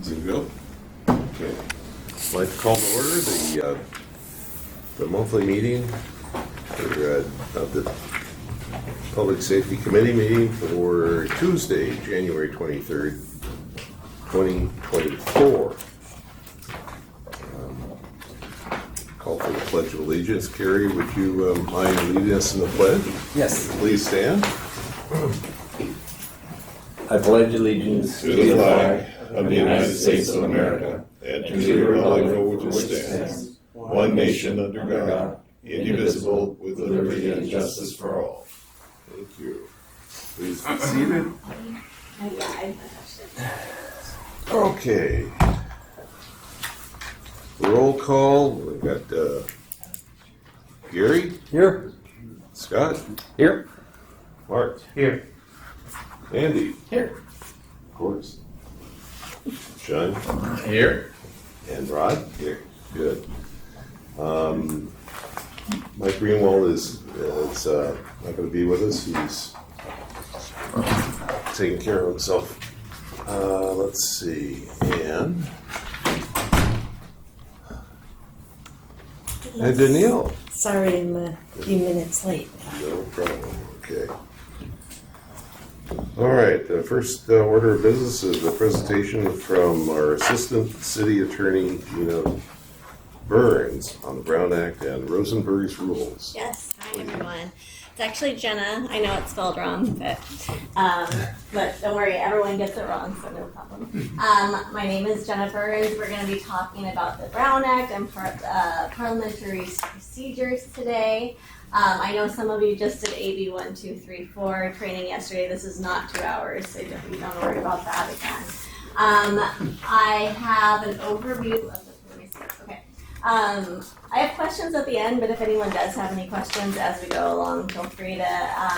Is it go? Okay. I'd like to call to order the monthly meeting of the Public Safety Committee meeting for Tuesday, January 23rd, 2024. Call for the Pledge of Allegiance. Carrie, would you mind leading us in the pledge? Yes. Please stand. I pledge allegiance to the flag of the United States of America and to the republic for which it stands, one nation under God, indivisible, with liberty and justice for all. Thank you. Please be seated. Okay. Roll call. We've got Gary, Here. Scott, Here. Mark, Here. Andy, Here. of course, Sean, Here. and Rod. Here. Good. Mike Greenwald is not going to be with us. He's taking care of himself. Let's see. And Danielle. Sorry, I'm a few minutes late. No problem. Okay. All right. The first order of business is a presentation from our Assistant City Attorney, Gina Burns, on the Brown Act and Rosenberg's rules. Yes, hi everyone. It's actually Jenna. I know it's spelled wrong, but don't worry, everyone gets it wrong, so no problem. My name is Jenna Burns. We're going to be talking about the Brown Act and parliamentary procedures today. I know some of you just did AB 1234 training yesterday. This is not 2 hours, so don't worry about that again. I have an overview of the. Okay. I have questions at the end, but if anyone does have any questions as we go along, feel free to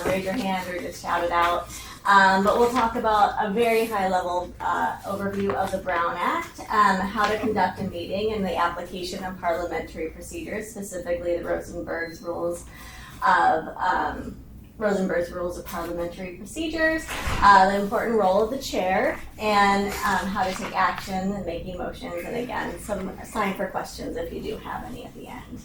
raise your hand or just shout it out. But we'll talk about a very high-level overview of the Brown Act, how to conduct a meeting, and the application of parliamentary procedures, specifically the Rosenberg's rules of parliamentary procedures, the important role of the chair, and how to take action and making motions, and again, some time for questions if you do have any at the end.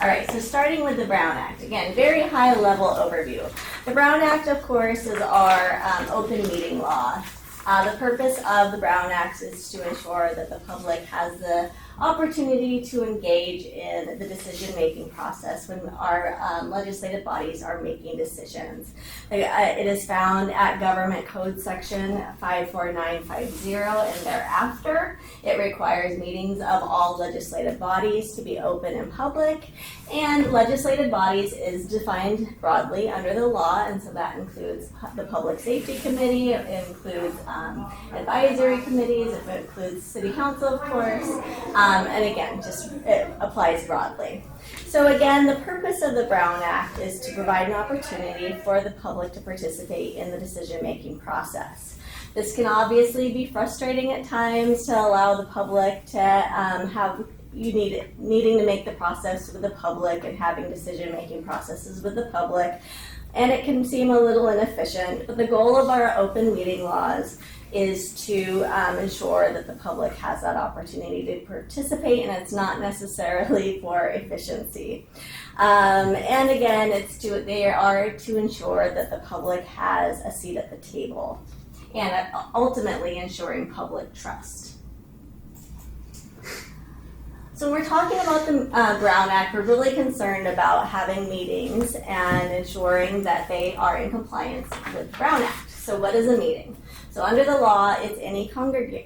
All right, so starting with the Brown Act. Again, very high level overview. The Brown Act, of course, is our open meeting law. The purpose of the Brown Act is to ensure that the public has the opportunity to engage in the decision-making process when our legislative bodies are making decisions. It is found at Government Code Section 54950 and thereafter. It requires meetings of all legislative bodies to be open and public, and legislative bodies is defined broadly under the law, and so that includes the Public Safety Committee, it includes advisory committees, it includes City Council, of course, and again, just it applies broadly. So again, the purpose of the Brown Act is to provide an opportunity for the public to participate in the decision-making process. This can obviously be frustrating at times to allow the public to needing to make the process with the public and having decision-making processes with the public, and it can seem a little inefficient, but the goal of our open meeting laws is to ensure that the public has that opportunity to participate, and it's not necessarily for efficiency. And again, they are to ensure that the public has a seat at the table, and ultimately ensuring public trust. So when we're talking about the Brown Act, we're really concerned about having meetings and ensuring that they are in compliance with the Brown Act. So what is a meeting? So under the law, it's any congregation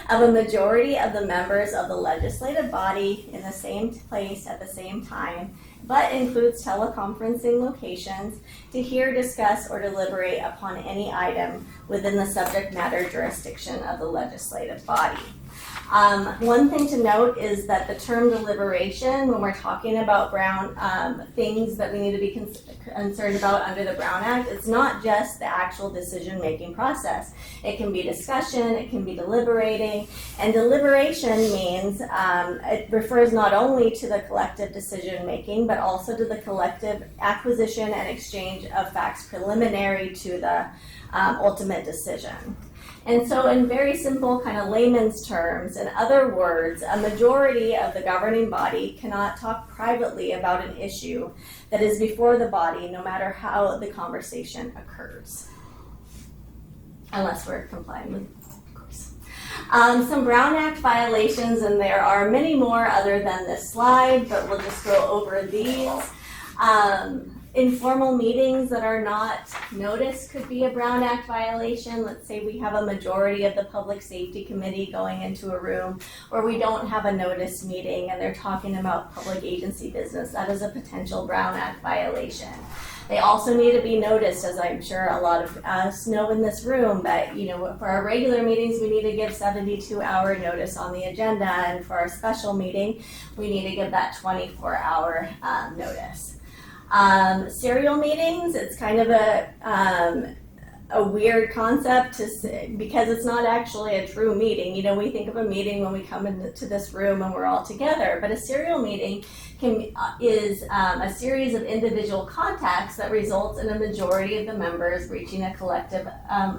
of a majority of the members of the legislative body in the same place at the same time, but includes teleconferencing locations to hear, discuss, or deliberate upon any item within the subject matter jurisdiction of the legislative body. One thing to note is that the term deliberation, when we're talking about Brown, things that we need to be concerned about under the Brown Act, it's not just the actual decision-making process. It can be discussion, it can be deliberating, and deliberation means it refers not only to the collective decision-making, but also to the collective acquisition and exchange of facts preliminary to the ultimate decision. And so in very simple kind of layman's terms, in other words, a majority of the governing body cannot talk privately about an issue that is before the body, no matter how the conversation occurs. Unless we're complying with, of course. Some Brown Act violations, and there are many more other than this slide, but we'll just go over these. Informal meetings that are not noticed could be a Brown Act violation. Let's say we have a majority of the Public Safety Committee going into a room, or we don't have a notice meeting and they're talking about public agency business. That is a potential Brown Act violation. They also need to be noticed, as I'm sure a lot of us know in this room, that, you know, for our regular meetings, we need to give 72-hour notice on the agenda, and for our special meeting, we need to give that 24-hour notice. Serial meetings, it's kind of a weird concept to say, because it's not actually a true meeting. You know, we think of a meeting when we come into this room and we're all together, but a serial meeting is a series of individual contacts that results in a majority of the members reaching a collective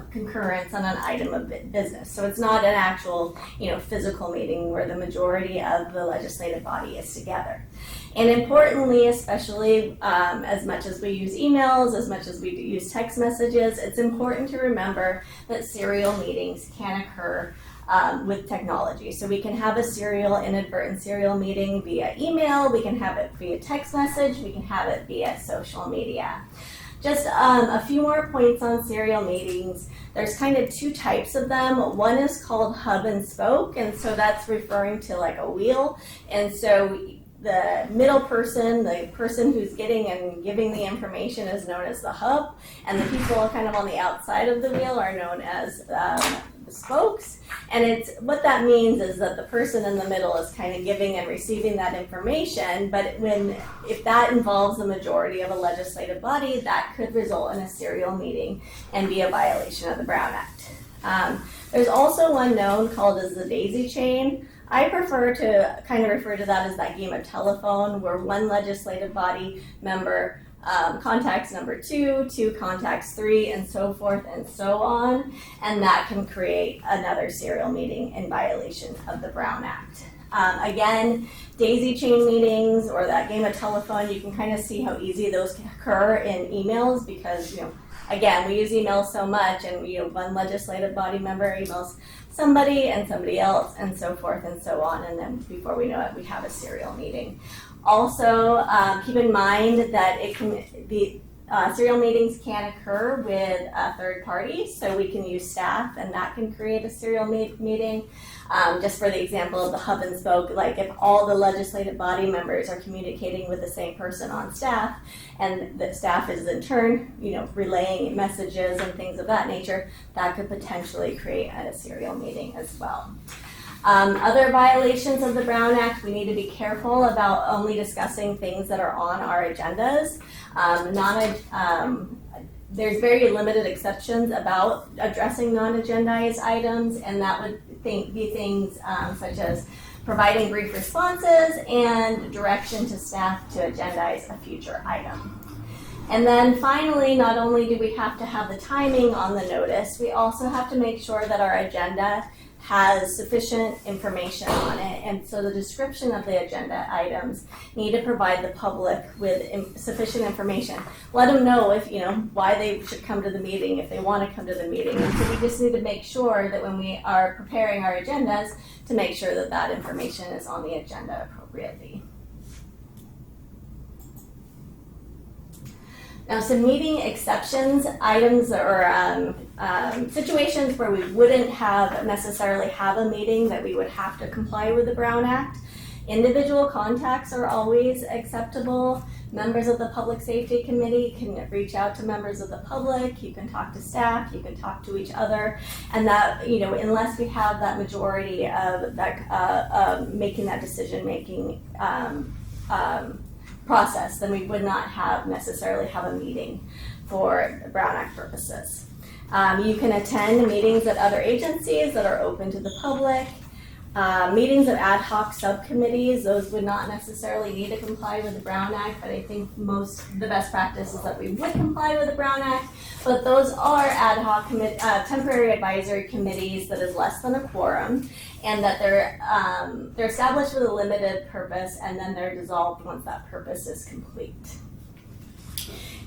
concurrence on an item of business. So it's not an actual, you know, physical meeting where the majority of the legislative body is together. And importantly, especially as much as we use emails, as much as we use text messages, it's important to remember that serial meetings can occur with technology. So we can have a inadvertent serial meeting via email, we can have it via text message, we can have it via social media. Just a few more points on serial meetings. There's kind of two types of them. One is called hub and spoke, and so that's referring to like a wheel. And so the middle person, the person who's getting and giving the information, is known as the hub, and the people kind of on the outside of the wheel are known as the spokes. And what that means is that the person in the middle is kind of giving and receiving that information, but if that involves the majority of a legislative body, that could result in a serial meeting and be a violation of the Brown Act. There's also one known called as the daisy chain. I prefer to kind of refer to that as that game of telephone, where one legislative body member contacts number two contacts three, and so forth and so on, and that can create another serial meeting in violation of the Brown Act. Again, daisy chain meetings or that game of telephone, you can kind of see how easy those can occur in emails, because, you know, again, we use emails so much, and, you know, one legislative body member emails somebody and somebody else, and so forth and so on, and then before we know it, we have a serial meeting. Also, keep in mind that serial meetings can occur with third parties, so we can use staff, and that can create a serial meeting. Just for the example of the hub and spoke, like if all the legislative body members are communicating with the same person on staff, and the staff is in turn, you know, relaying messages and things of that nature, that could potentially create a serial meeting as well. Other violations of the Brown Act, we need to be careful about only discussing things that are on our agendas. There's very limited exceptions about addressing non-agendized items, and that would be things such as providing brief responses and direction to staff to agendize a future item. And then finally, not only do we have to have the timing on the notice, we also have to make sure that our agenda has sufficient information on it, and so the description of the agenda items need to provide the public with sufficient information. Let them know if, you know, why they should come to the meeting, if they want to come to the meeting. And so we just need to make sure that when we are preparing our agendas, to make sure that that information is on the agenda appropriately. Now, some meeting exceptions, items or situations where we wouldn't necessarily have a meeting that we would have to comply with the Brown Act. Individual contacts are always acceptable. Members of the Public Safety Committee can reach out to members of the public, you can talk to staff, you can talk to each other, and that, unless we have that majority of that, making that decision-making process, then we would not necessarily have a meeting for Brown Act purposes. You can attend meetings at other agencies that are open to the public. Meetings of ad hoc subcommittees, those would not necessarily need to comply with the Brown Act, but I think the best practice is that we would comply with the Brown Act. But those are ad hoc temporary advisory committees that is less than a quorum, and that they're established with a limited purpose, and then they're dissolved once that purpose is complete.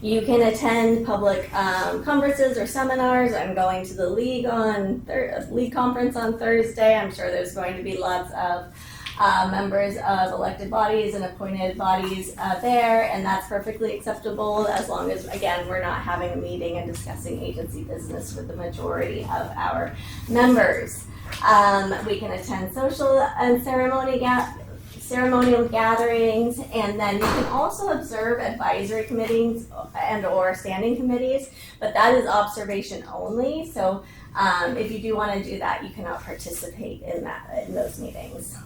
You can attend public conferences or seminars. I'm going to the league conference on Thursday. I'm sure there's going to be lots of members of elected bodies and appointed bodies there, and that's perfectly acceptable as long as, again, we're not having a meeting and discussing agency business with the majority of our members. We can attend social and ceremonial gatherings, and then you can also observe advisory committees and or standing committees, but that is observation only. So if you do want to do that, you cannot participate in those meetings.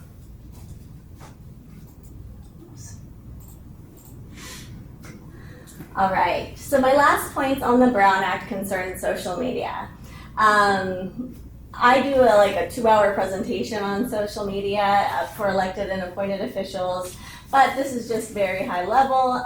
All right, so my last points on the Brown Act concern social media. I do a 2-hour presentation on social media for elected and appointed officials, but this is just very high level.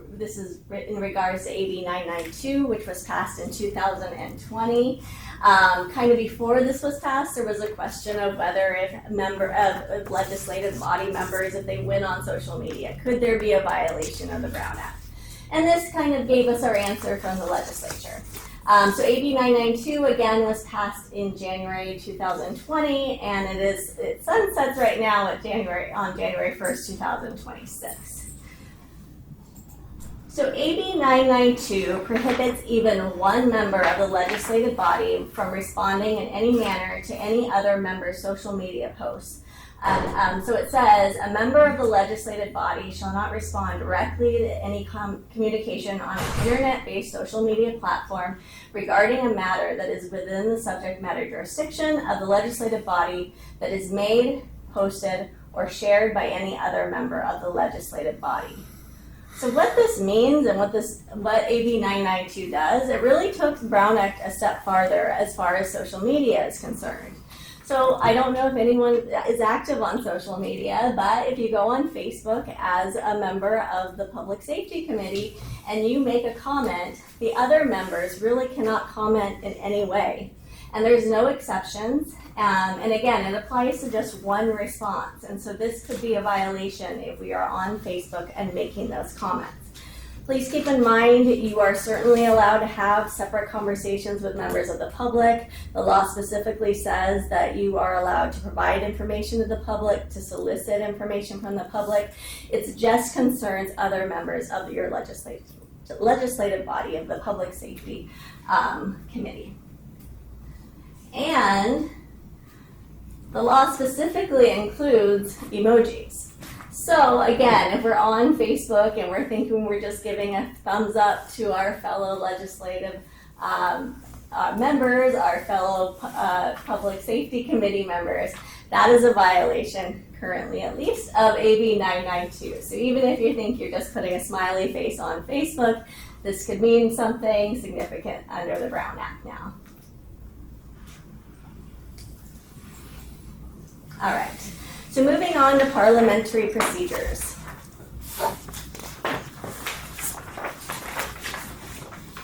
This is in regards to AB 992, which was passed in 2020. Kind of before this was passed, there was a question of whether if legislative body members, if they went on social media, could there be a violation of the Brown Act? And this kind of gave us our answer from the legislature. So AB 992 again was passed in January 2020, and it sunsets right now on January 1st, 2026. So AB 992 prohibits even one member of the legislative body from responding in any manner to any other member's social media posts. So it says, a member of the legislative body shall not respond directly to any communication on an internet-based social media platform regarding a matter that is within the subject matter jurisdiction of the legislative body that is made, posted, or shared by any other member of the legislative body. So what this means and what AB 992 does, it really took the Brown Act a step farther as far as social media is concerned. So I don't know if anyone is active on social media, but if you go on Facebook as a member of the Public Safety Committee and you make a comment, the other members really cannot comment in any way. And there's no exceptions. And again, it applies to just one response. And so this could be a violation if we are on Facebook and making those comments. Please keep in mind you are certainly allowed to have separate conversations with members of the public. The law specifically says that you are allowed to provide information to the public, to solicit information from the public. It just concerns other members of your legislative body of the Public Safety Committee. And the law specifically includes emojis. So again, if we're on Facebook and we're thinking we're just giving a thumbs up to our fellow legislative members, our fellow Public Safety Committee members, that is a violation, currently at least, of AB 992. So even if you think you're just putting a smiley face on Facebook, this could mean something significant under the Brown Act now. All right. So moving on to parliamentary procedures.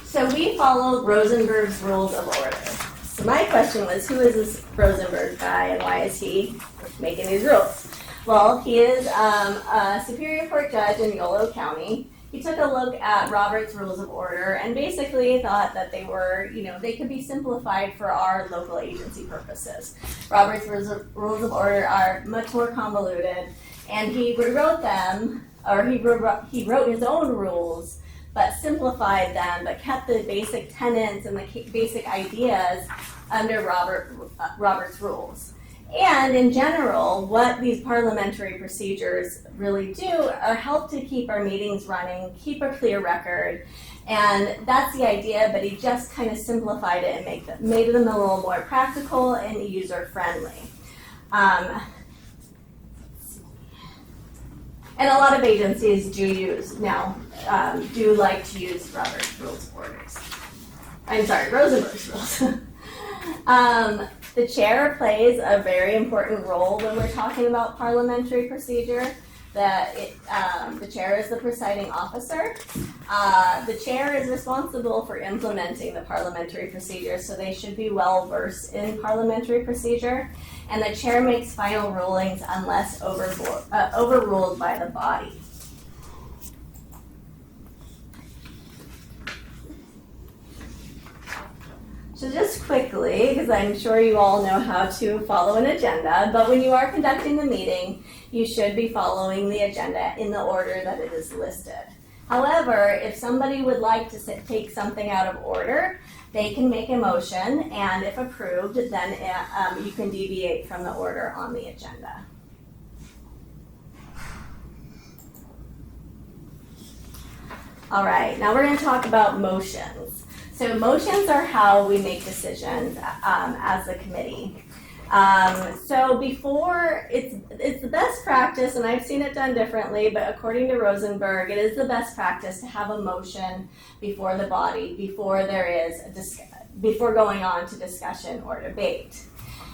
So we followed Rosenberg's Rules of Order. So my question was, who is this Rosenberg guy and why is he making these rules? Well, he is a Superior Court judge in Yolo County. He took a look at Robert's Rules of Order and basically thought that they were, they could be simplified for our local agency purposes. Robert's Rules of Order are much more convoluted, and he rewrote them, or he wrote his own rules, but simplified them, but kept the basic tenets and the basic ideas under Robert's rules. And in general, what these parliamentary procedures really do are help to keep our meetings running, keep a clear record, and that's the idea, but he just kind of simplified it and made them a little more practical and user-friendly. And a lot of agencies do like to use Robert's Rules of Orders. I'm sorry, Rosenberg's rules. The chair plays a very important role when we're talking about parliamentary procedure. The chair is the presiding officer. The chair is responsible for implementing the parliamentary procedure, so they should be well versed in parliamentary procedure. And the chair makes final rulings unless overruled by the body. So just quickly, because I'm sure you all know how to follow an agenda, but when you are conducting the meeting, you should be following the agenda in the order that it is listed. However, if somebody would like to take something out of order, they can make a motion, and if approved, then you can deviate from the order on the agenda. All right, now we're going to talk about motions. So motions are how we make decisions as a committee. So before, it's the best practice, and I've seen it done differently, but according to Rosenberg, it is the best practice to have a motion before the body, before going on to discussion or debate.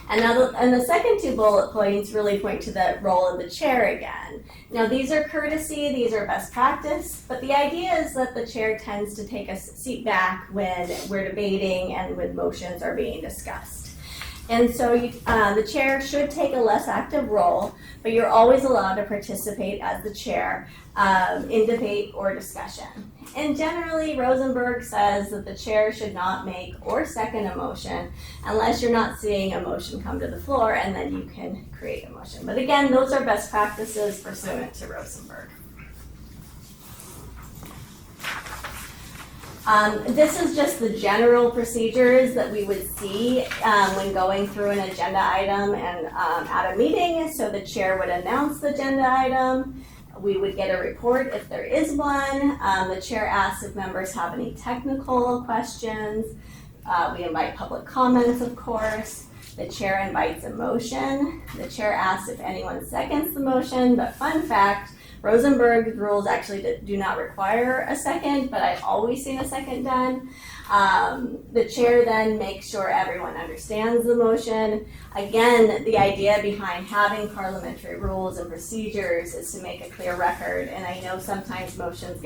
And the second two bullet points really point to the role of the chair again. Now these are courtesy, these are best practice, but the idea is that the chair tends to take a seat back when we're debating and when motions are being discussed. And so the chair should take a less active role, but you're always allowed to participate as the chair in debate or discussion. And generally, Rosenberg says that the chair should not make or second a motion unless you're not seeing a motion come to the floor, and then you can create a motion. But again, those are best practices pursuant to Rosenberg. This is just the general procedures that we would see when going through an agenda item and at a meeting. So the chair would announce the agenda item. We would get a report if there is one. The chair asks if members have any technical questions. We invite public comments, of course. The chair invites a motion. The chair asks if anyone seconds the motion, but fun fact, Rosenberg's rules actually do not require a second, but I've always seen a second done. The chair then makes sure everyone understands the motion. Again, the idea behind having parliamentary rules and procedures is to make a clear record, and I know sometimes motions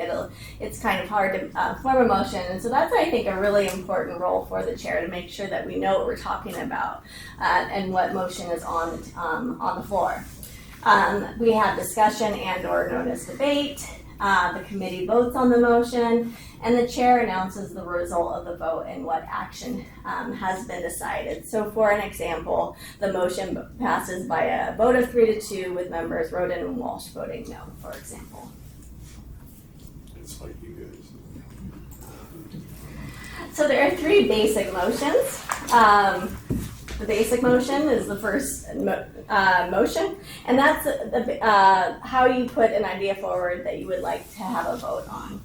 it's kind of hard to form a motion, and so that's, I think, a really important role for the chair to make sure that we know what we're talking about and what motion is on the floor. We have discussion and or known as debate. The committee votes on the motion, and the chair announces the result of the vote and what action has been decided. So for an example, the motion passes by a vote of 3-2 with members Roden and Walsh voting no, for example. It's like you guys. So there are three basic motions. The basic motion is the first motion, and that's how you put an idea forward that you would like to have a vote on.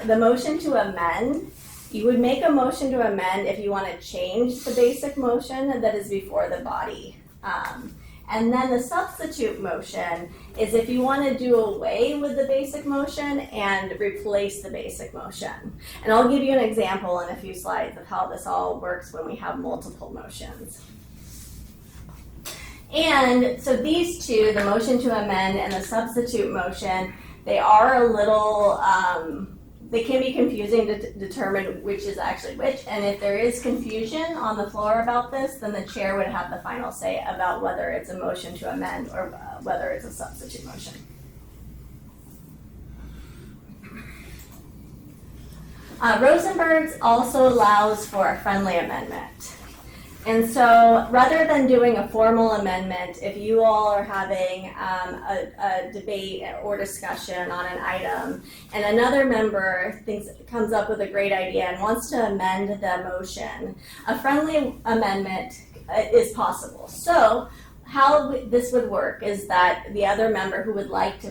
The motion to amend, you would make a motion to amend if you want to change the basic motion that is before the body. And then the substitute motion is if you want to do away with the basic motion and replace the basic motion. And I'll give you an example in a few slides of how this all works when we have multiple motions. And so these two, the motion to amend and the substitute motion, they are a little, they can be confusing to determine which is actually which, and if there is confusion on the floor about this, then the chair would have the final say about whether it's a motion to amend or whether it's a substitute motion. Rosenberg's also allows for a friendly amendment. And so rather than doing a formal amendment, if you all are having a debate or discussion on an item and another member comes up with a great idea and wants to amend the motion, a friendly amendment is possible. So how this would work is that the other member who would like to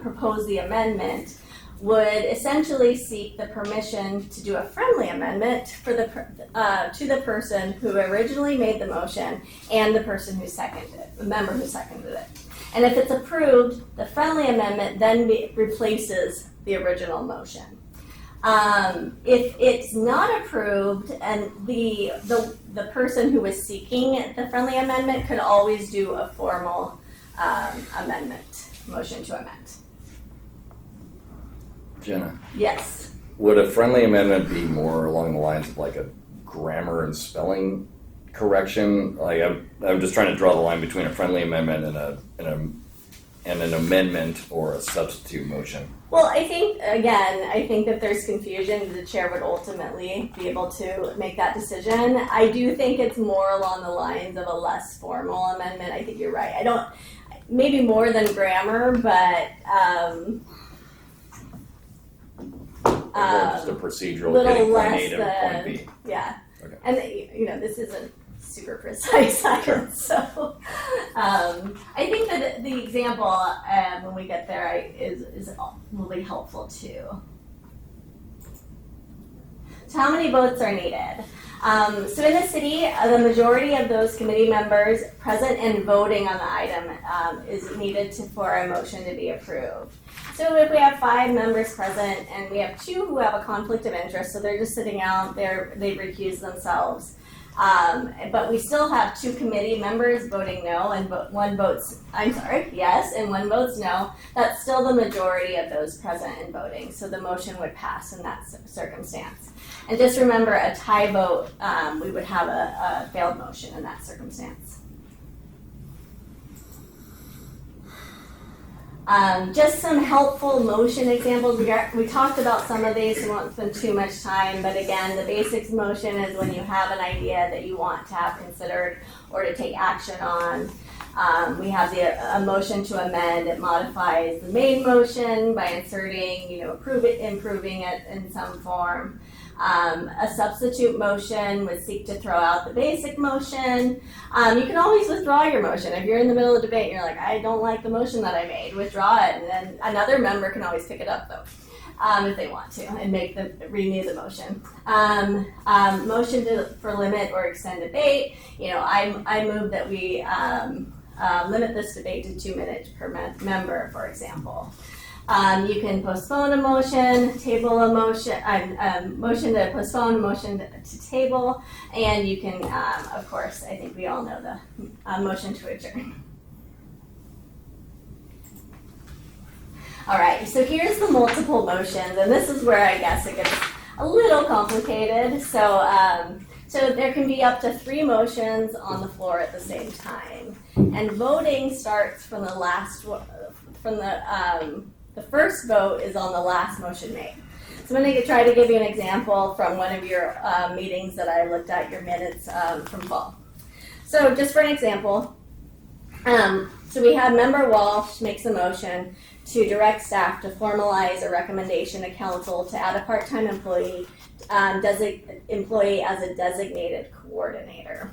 propose the amendment would essentially seek the permission to do a friendly amendment for to the person who originally made the motion and the person who seconded it, the member who seconded it. And if it's approved, the friendly amendment then replaces the original motion. If it's not approved, and the person who is seeking the friendly amendment could always do a formal amendment, motion to amend. Jenna, Yes. would a friendly amendment be more along the lines of like a grammar and spelling correction? Like I'm just trying to draw the line between a friendly amendment and an amendment or a substitute motion. Well, I think if there's confusion, the chair would ultimately be able to make that decision. I do think it's more along the lines of a less formal amendment. I think you're right. Maybe more than grammar, but Just a procegill little getting point less A to point B. yeah. Okay. And this isn't super precise either, so I think that the example when we get there will be helpful too. So how many votes are needed? So in the city, the majority of those committee members present and voting on the item is needed for a motion to be approved. So if we have 5 members present and we have 2 who have a conflict of interest, so they're just sitting out there, they recuse themselves. But we still have 2 committee members voting no, and one votes yes, and one votes no. That's still the majority of those present and voting, so the motion would pass in that circumstance. And just remember, a tie vote, we would have a failed motion in that circumstance. Just some helpful motion examples. We talked about some of these, so we won't spend too much time, but again, the basics motion is when you have an idea that you want to have considered or to take action on. We have a motion to amend. It modifies the main motion by inserting, improving it in some form. A substitute motion would seek to throw out the basic motion. You can always withdraw your motion. If you're in the middle of debate and you're like, I don't like the motion that I made, withdraw it, and then another member can always pick it up though, if they want to, and renew the motion. Motion for limit or extend debate. I move that we limit this debate to 2 minutes per member, for example. You can postpone a motion, table a motion, motion to postpone, motion to table, and you can, of course, I think we all know the motion to adjourn. All right, so here's the multiple motions, and this is where I guess it gets a little complicated. So there can be up to 3 motions on the floor at the same time, and voting starts from the last the first vote is on the last motion made. So I'm going to try to give you an example from one of your meetings that I looked at, your minutes from fall. So just for an example, so we have Member Walsh makes a motion to direct staff to formalize a recommendation to council to add a part-time employee as a designated coordinator.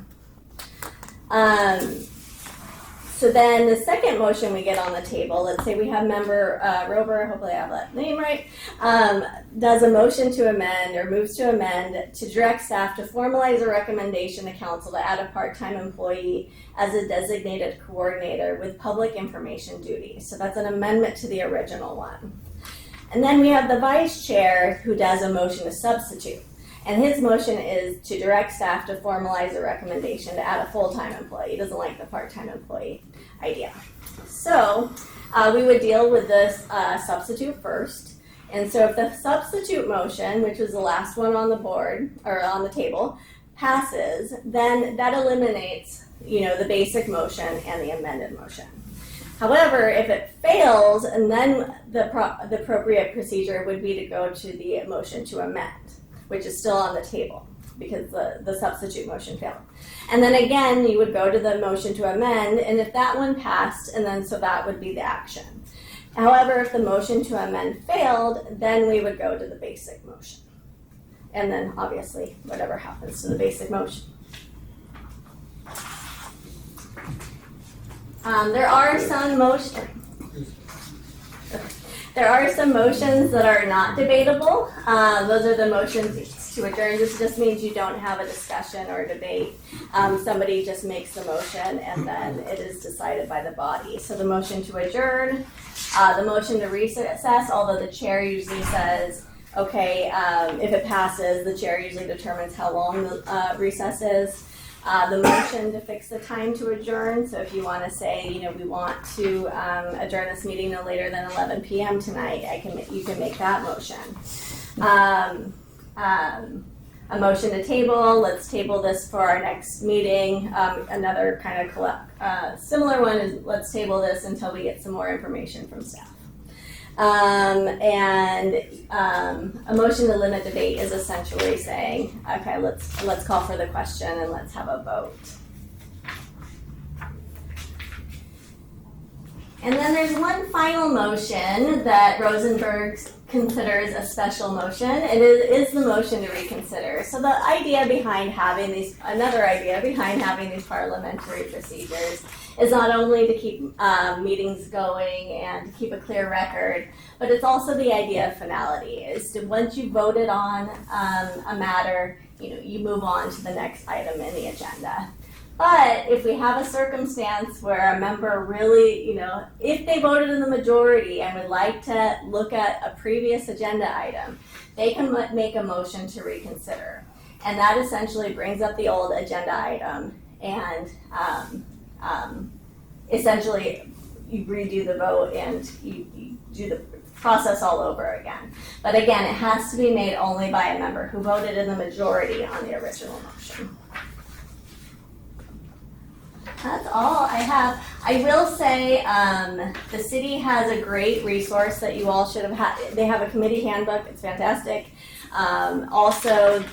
So then the second motion we get on the table, let's say we have Member Rover, hopefully I have that name right, does a motion to amend or moves to amend to direct staff to formalize a recommendation to council to add a part-time employee as a designated coordinator with public information duties. So that's an amendment to the original one. And then we have the vice chair who does a motion to substitute. And his motion is to direct staff to formalize a recommendation to add a full-time employee. He doesn't like the part-time employee idea. So we would deal with this substitute first. And so if the substitute motion, which was the last one on the board or on the table, passes, then that eliminates, the basic motion and the amended motion. However, if it fails, and then the appropriate procedure would be to go to the motion to amend, which is still on the table because the substitute motion failed. And then again, you would go to the motion to amend, and if that one passed, and then so that would be the action. However, if the motion to amend failed, then we would go to the basic motion. And then obviously, whatever happens to the basic motion. There are some There are some motions that are not debatable. Those are the motions to adjourn. This just means you don't have a discussion or a debate. Somebody just makes the motion and then it is decided by the body. So the motion to adjourn, the motion to recess, although the chair usually says, okay, if it passes, the chair usually determines how long the recess is. The motion to fix the time to adjourn. So if you want to say, we want to adjourn this meeting no later than 11 p.m. tonight, you can make that motion. A motion to table. Let's table this for our next meeting. Another kind of similar one is let's table this until we get some more information from staff. A motion to limit debate is essentially saying, okay, let's call for the question and let's have a vote. And then there's one final motion that Rosenberg considers a special motion. It is the motion to reconsider. So the idea behind having these parliamentary procedures is not only to keep meetings going and to keep a clear record, but it's also the idea of finality. Is to once you voted on a matter, you move on to the next item in the agenda. But if we have a circumstance where a member really, if they voted in the majority and would like to look at a previous agenda item, they can make a motion to reconsider. And that essentially brings up the old agenda item and essentially you redo the vote and you do the process all over again. But again, it has to be made only by a member who voted in the majority on the original motion. That's all I have. I will say the city has a great resource that you all should have had. They have a committee handbook. It's fantastic. Also,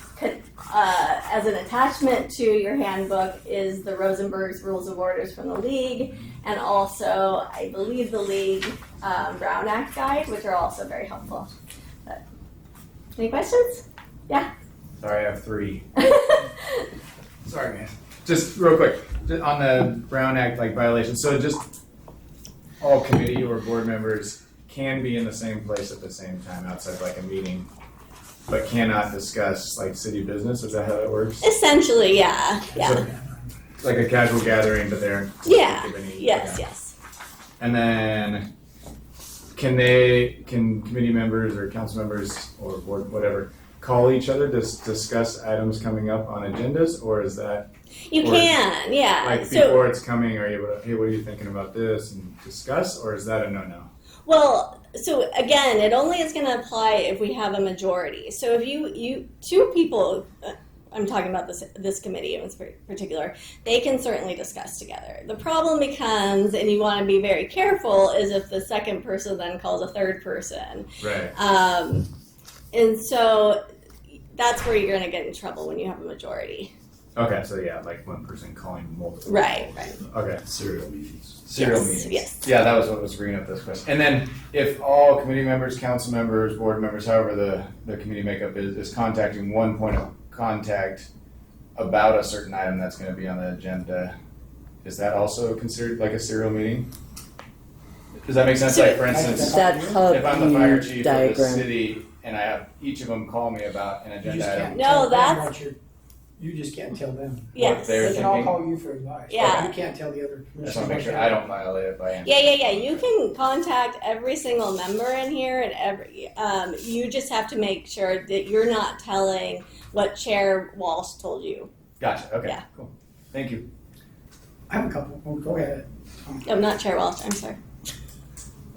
as an attachment to your handbook is the Rosenberg's Rules of Orders from the League, and also, I believe, the League Brown Act Guide, which are also very helpful. But, any questions? Yeah? Sorry, I have 3. Sorry, man. Just real quick, on the Brown Act violations, so just all committee or board members can be in the same place at the same time outside a meeting, but cannot discuss city business. Is that how that works? Essentially, yeah. So, like a casual gathering, but they're Yeah. any, Yes, okay. yes. And then can committee members or council members or board whatever call each other to discuss items coming up on agendas, or is that You Or- can, yeah. before it's coming? Are you able to, hey, what are you thinking about this, and discuss, or is that a no-no? Well, so again, it only is going to apply if we have a majority. So if you two people, I'm talking about this committee in particular, they can certainly discuss together. The problem becomes, and you want to be very careful, is if the second person then calls a third person. Right. And so that's where you're going to get in trouble when you have a majority. Okay, so yeah, one person calling multiple. Right. Okay. Serial meetings. Serial Yes, meetings. yes. Yeah, that was what was bringing up this question. And then if all committee members, council members, board members, however the committee makeup is contacting one point of contact about a certain item that's going to be on the agenda, is that also considered a serial meeting? Does that make sense? So- For instance, That's how if I'm the fire chief of the diagram. city and I have each of them call me about an You agenda just item, can't No, tell them that's- what you just can't tell them. Yes. they're They can all thinking? call you for advice. Yeah. You can't tell the other I just commissioners. want to make sure I don't violate it by any. Yeah. You can contact every single member in here, and you just have to make sure that you're not telling what Chair Walsh told you. Gotcha. Okay. Yeah. Cool. Thank you. I have a couple. Oh, go ahead. Oh, not Chair Walsh. I'm sorry.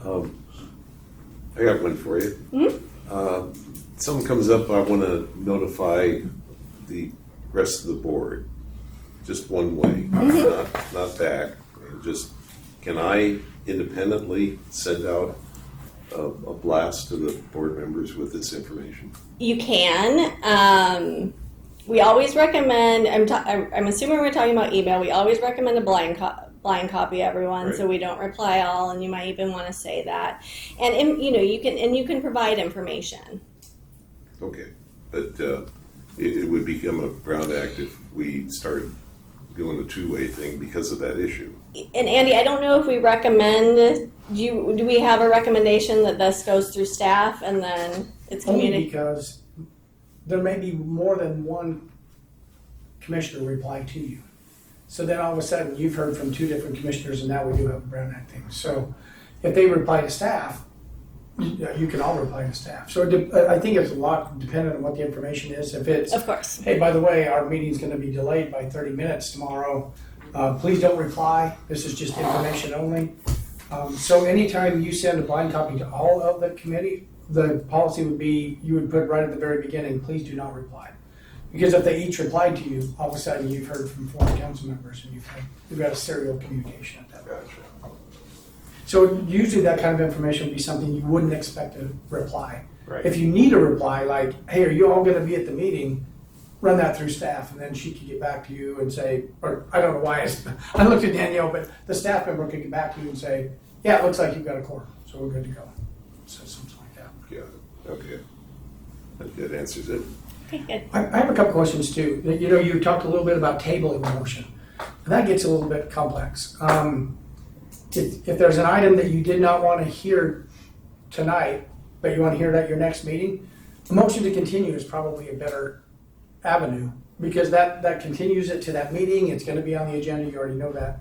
I got one for you. Mhm. Something comes up, I want to notify the rest of the board, just one way, not back. Just, can I independently send out a blast to the board members with this information? You can. We always recommend. I'm assuming we're talking about email. We always recommend a blind copy everyone, Right. so we don't reply all. And you might even want to say that. And you can provide information. Okay, but it would become a Brown Act if we start doing a two-way thing because of that issue. And Andy, I don't know if we recommend, do we have a recommendation that this goes through staff and then it's Only communicated? because there may be more than one commissioner reply to you. So then all of a sudden, you've heard from two different commissioners, and now we do have a Brown Act thing. So if they reply to staff, you can all reply to staff. So I think it's a lot dependent on what the information is. If it's, Of course. hey, by the way, our meeting's gonna be delayed by 30 minutes tomorrow, please don't reply, this is just information only. So anytime you send a blind copy to all of the committee, the policy would be, you would put right at the very beginning, please do not reply. Because if they each replied to you, all of a sudden you've heard from 4 council members and you've got a serial communication at that point. Gotcha. So usually that kind of information would be something you wouldn't expect to reply. Right. If you need a reply, like, hey, are you all gonna be at the meeting? Run that through staff, and then she could get back to you and say, or I don't know why, I looked at Danielle, but the staff member could get back to you and say, yeah, it looks like you've got a quorum, so we're good to go. So something like that. Yeah, okay. That answers it. Okay, good. I have a couple questions too. You know, you talked a little bit about tabling the motion. And that gets a little bit complex. If there's an item that you did not want to hear tonight, but you want to hear it at your next meeting, a motion to continue is probably a better avenue because that continues it to that meeting. It's going to be on the agenda. You already know that.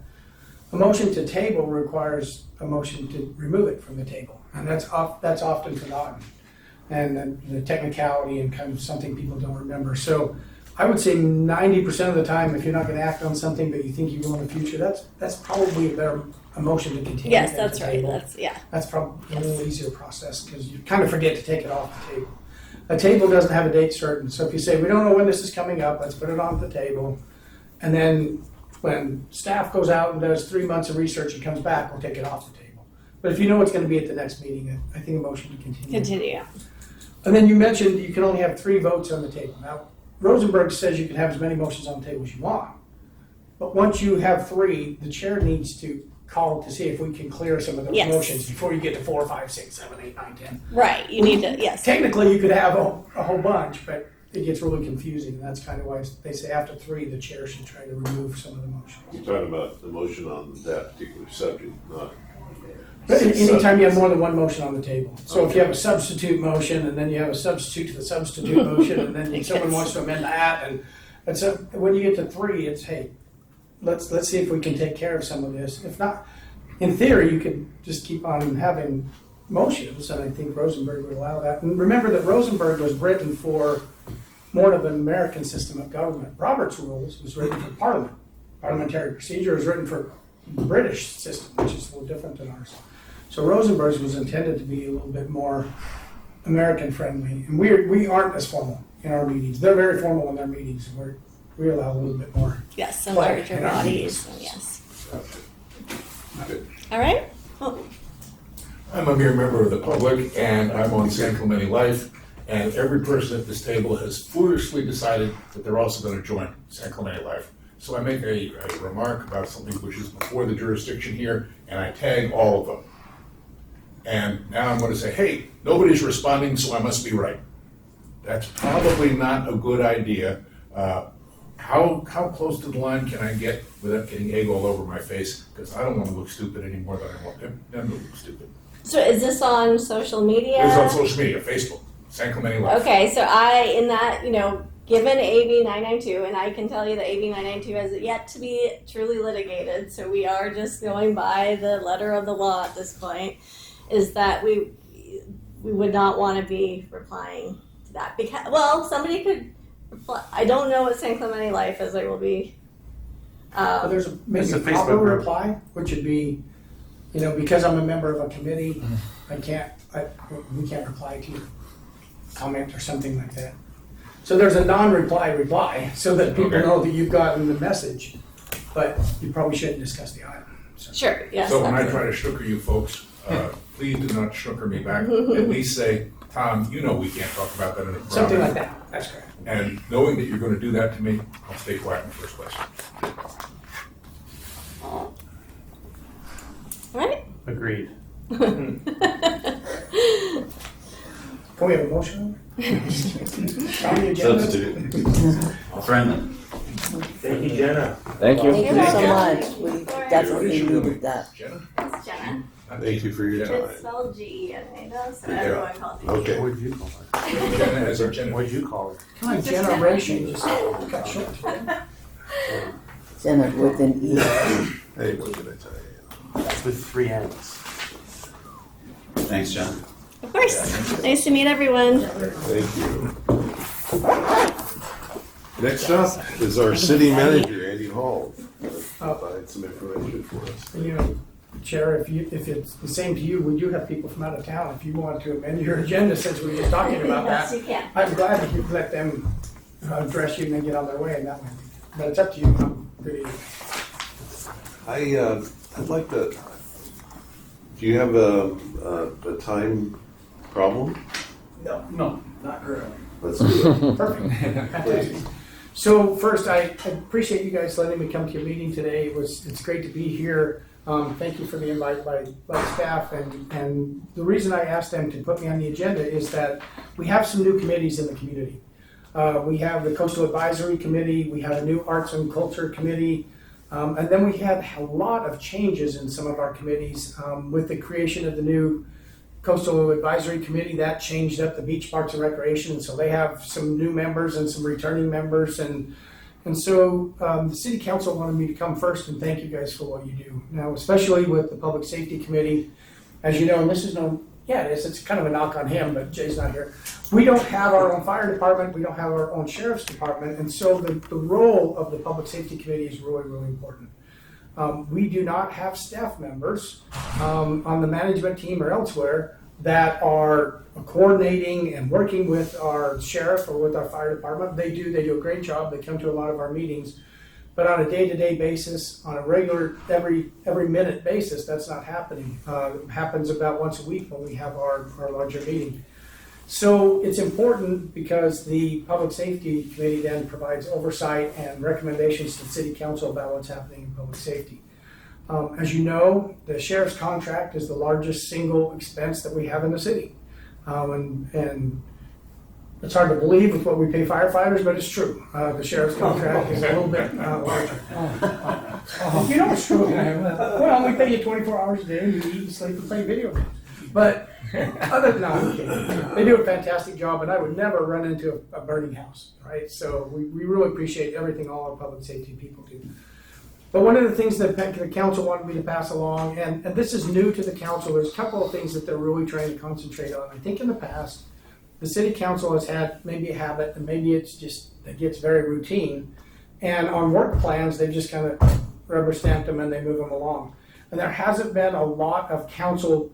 A motion to table requires a motion to remove it from the table, and that's often forgotten. And the technicality and kind of something people don't remember. So I would say 90% of the time, if you're not going to act on something but you think you will in the future, that's probably a motion to continue. Yes, than that's to right. table. That's probably a little easier process because you kind of forget to take it off the table. A table doesn't have a date certain. So if you say, we don't know when this is coming up, let's put it on the table. And then when staff goes out and does 3 months of research and comes back, we'll take it off the table. But if you know it's going to be at the next meeting, I think a motion to continue. Continue. And then you mentioned you can only have 3 votes on the table. Now, Rosenberg says you can have as many motions on the table as you want. But once you have 3, the chair needs to call to see if we can clear some of those Yes. motions before you get to 4, 5, 6, 7, 8, 9, 10. Right, you need to, yes. Technically, you could have a whole bunch, but it gets really confusing. And that's kind of why they say after 3, the chair should try to remove some of the motions. You're talking about the motion on that particular subject, not. But anytime you have more than one motion on the table. So if you have a substitute motion, and then you have a substitute to the substitute motion, and then someone wants to amend that, and so when you get to 3, it's, hey, let's see if we can take care of some of this. If not, in theory, you could just keep on having motions, and I think Rosenberg would allow that. And remember that Rosenberg was written for more of an American system of government. Robert's Rules was written for Parliament. Parliamentary procedure was written for the British system, which is a little different than ours. So Rosenberg's was intended to be a little bit more American-friendly, and we aren't as formal in our meetings. They're very formal in their meetings, and we allow a little bit more. Yes, some Like, larger in our bodies, meetings. yes. Good. All right? Well, I'm a mere member of the public, and I'm on San Clemente Life, and every person at this table has foolishly decided that they're also going to join San Clemente Life. So I make a remark about something which is before the jurisdiction here, and I tag all of them. And now I'm going to say, hey, nobody's responding, so I must be right. That's probably not a good idea. How close to the line can I get without getting egg all over my face? Because I don't want to look stupid any more than I want them to look stupid. so is this on social media? It's on social media, Facebook, San Clemente Life. Okay, so in that, given AB 992, and I can tell you that AB 992 has yet to be truly litigated, so we are just going by the letter of the law at this point, is that we would not want to be replying to that. Because, well, somebody could reply. I don't know what San Clemente Life is. I will be. But there's maybe It's a a Facebook proper group. reply, which would be, because I'm a member of a committee, we can't reply to your comment or something like that. So there's a reply, so that people Okay. know that you've gotten the message, but you probably shouldn't discuss the item. So- Sure, yes. So when I that's- try to snooker you folks, please do not snooker me back. At least say, Tom, we can't talk about that in a crowd. Something like that, that's correct. And knowing that you're going to do that to me, I'll stay quiet in the first place. All right. Agreed. Can we have a motion? On the agenda? Substitute. Friendly. Thank you, Jenna. Thank you. You're Thank you so welcome. much. We Sorry. definitely needed that. Jenna? It's Jenna. Thank you for your It's time. spelled G-E-N-A though, so Yeah. everyone calls me. Okay. What'd you call her? Jenna, as our Jenna. What'd you call her? My generation just got short. Jenna with an E. Hey, what did I tell you? With 3 N's. Thanks, John. Of course. Nice to meet everyone. Thank you. Next up is our city manager, Andy Hall. Provide some information for us. You know, Chair, if it's the same to you, we do have people from out of town. If you want to amend your agenda since we were just talking about Yes, that, you can. I'm glad that you let them address you and then get on their way and that way. But it's up to you. I'm pretty. I'd like to, do you have a time problem? No, not currently. Let's do it. Perfect. Fantastic. So first, I appreciate you guys letting me come to your meeting today. It's great to be here. Thank you for the invite by staff. And the reason I asked them to put me on the agenda is that we have some new committees in the community. We have the Coastal Advisory Committee, we have a new Arts and Culture Committee, and then we had a lot of changes in some of our committees with the creation of the new Coastal Advisory Committee. That changed up the Beach Parks and Recreation, so they have some new members and some returning members, and so the City Council wanted me to come first and thank you guys for what you do. Now, especially with the Public Safety Committee, as you know, and this is no, yeah, it's kind of a knock on him, but Jay's not here. We don't have our own fire department, we don't have our own sheriff's department, and so the role of the Public Safety Committee is really, really important. We do not have staff members on the management team or elsewhere that are coordinating and working with our sheriff or with our fire department. They do a great job. They come to a lot of our meetings. But on a day-to-day basis, on a regular, every minute basis, that's not happening. It happens about once a week when we have our larger meeting. So it's important because the Public Safety Committee then provides oversight and recommendations to the City Council about what's happening in public safety. As you know, the sheriff's contract is the largest single expense that we have in the city. And it's hard to believe with what we pay firefighters, but it's true. The sheriff's contract is a little bit larger. You know it's true. Well, we pay you 24 hours a day, and you eat and sleep and play video games. But other than that, they do a fantastic job, and I would never run into a burning house, right? So we really appreciate everything all our public safety people do. But one of the things that the council wanted me to pass along, and this is new to the council, there's a couple of things that they're really trying to concentrate on. I think in the past, the city council has had maybe a habit, and maybe it's just, it gets very routine. And on work plans, they just kind of rubber stamp them and they move them along. And there hasn't been a lot of council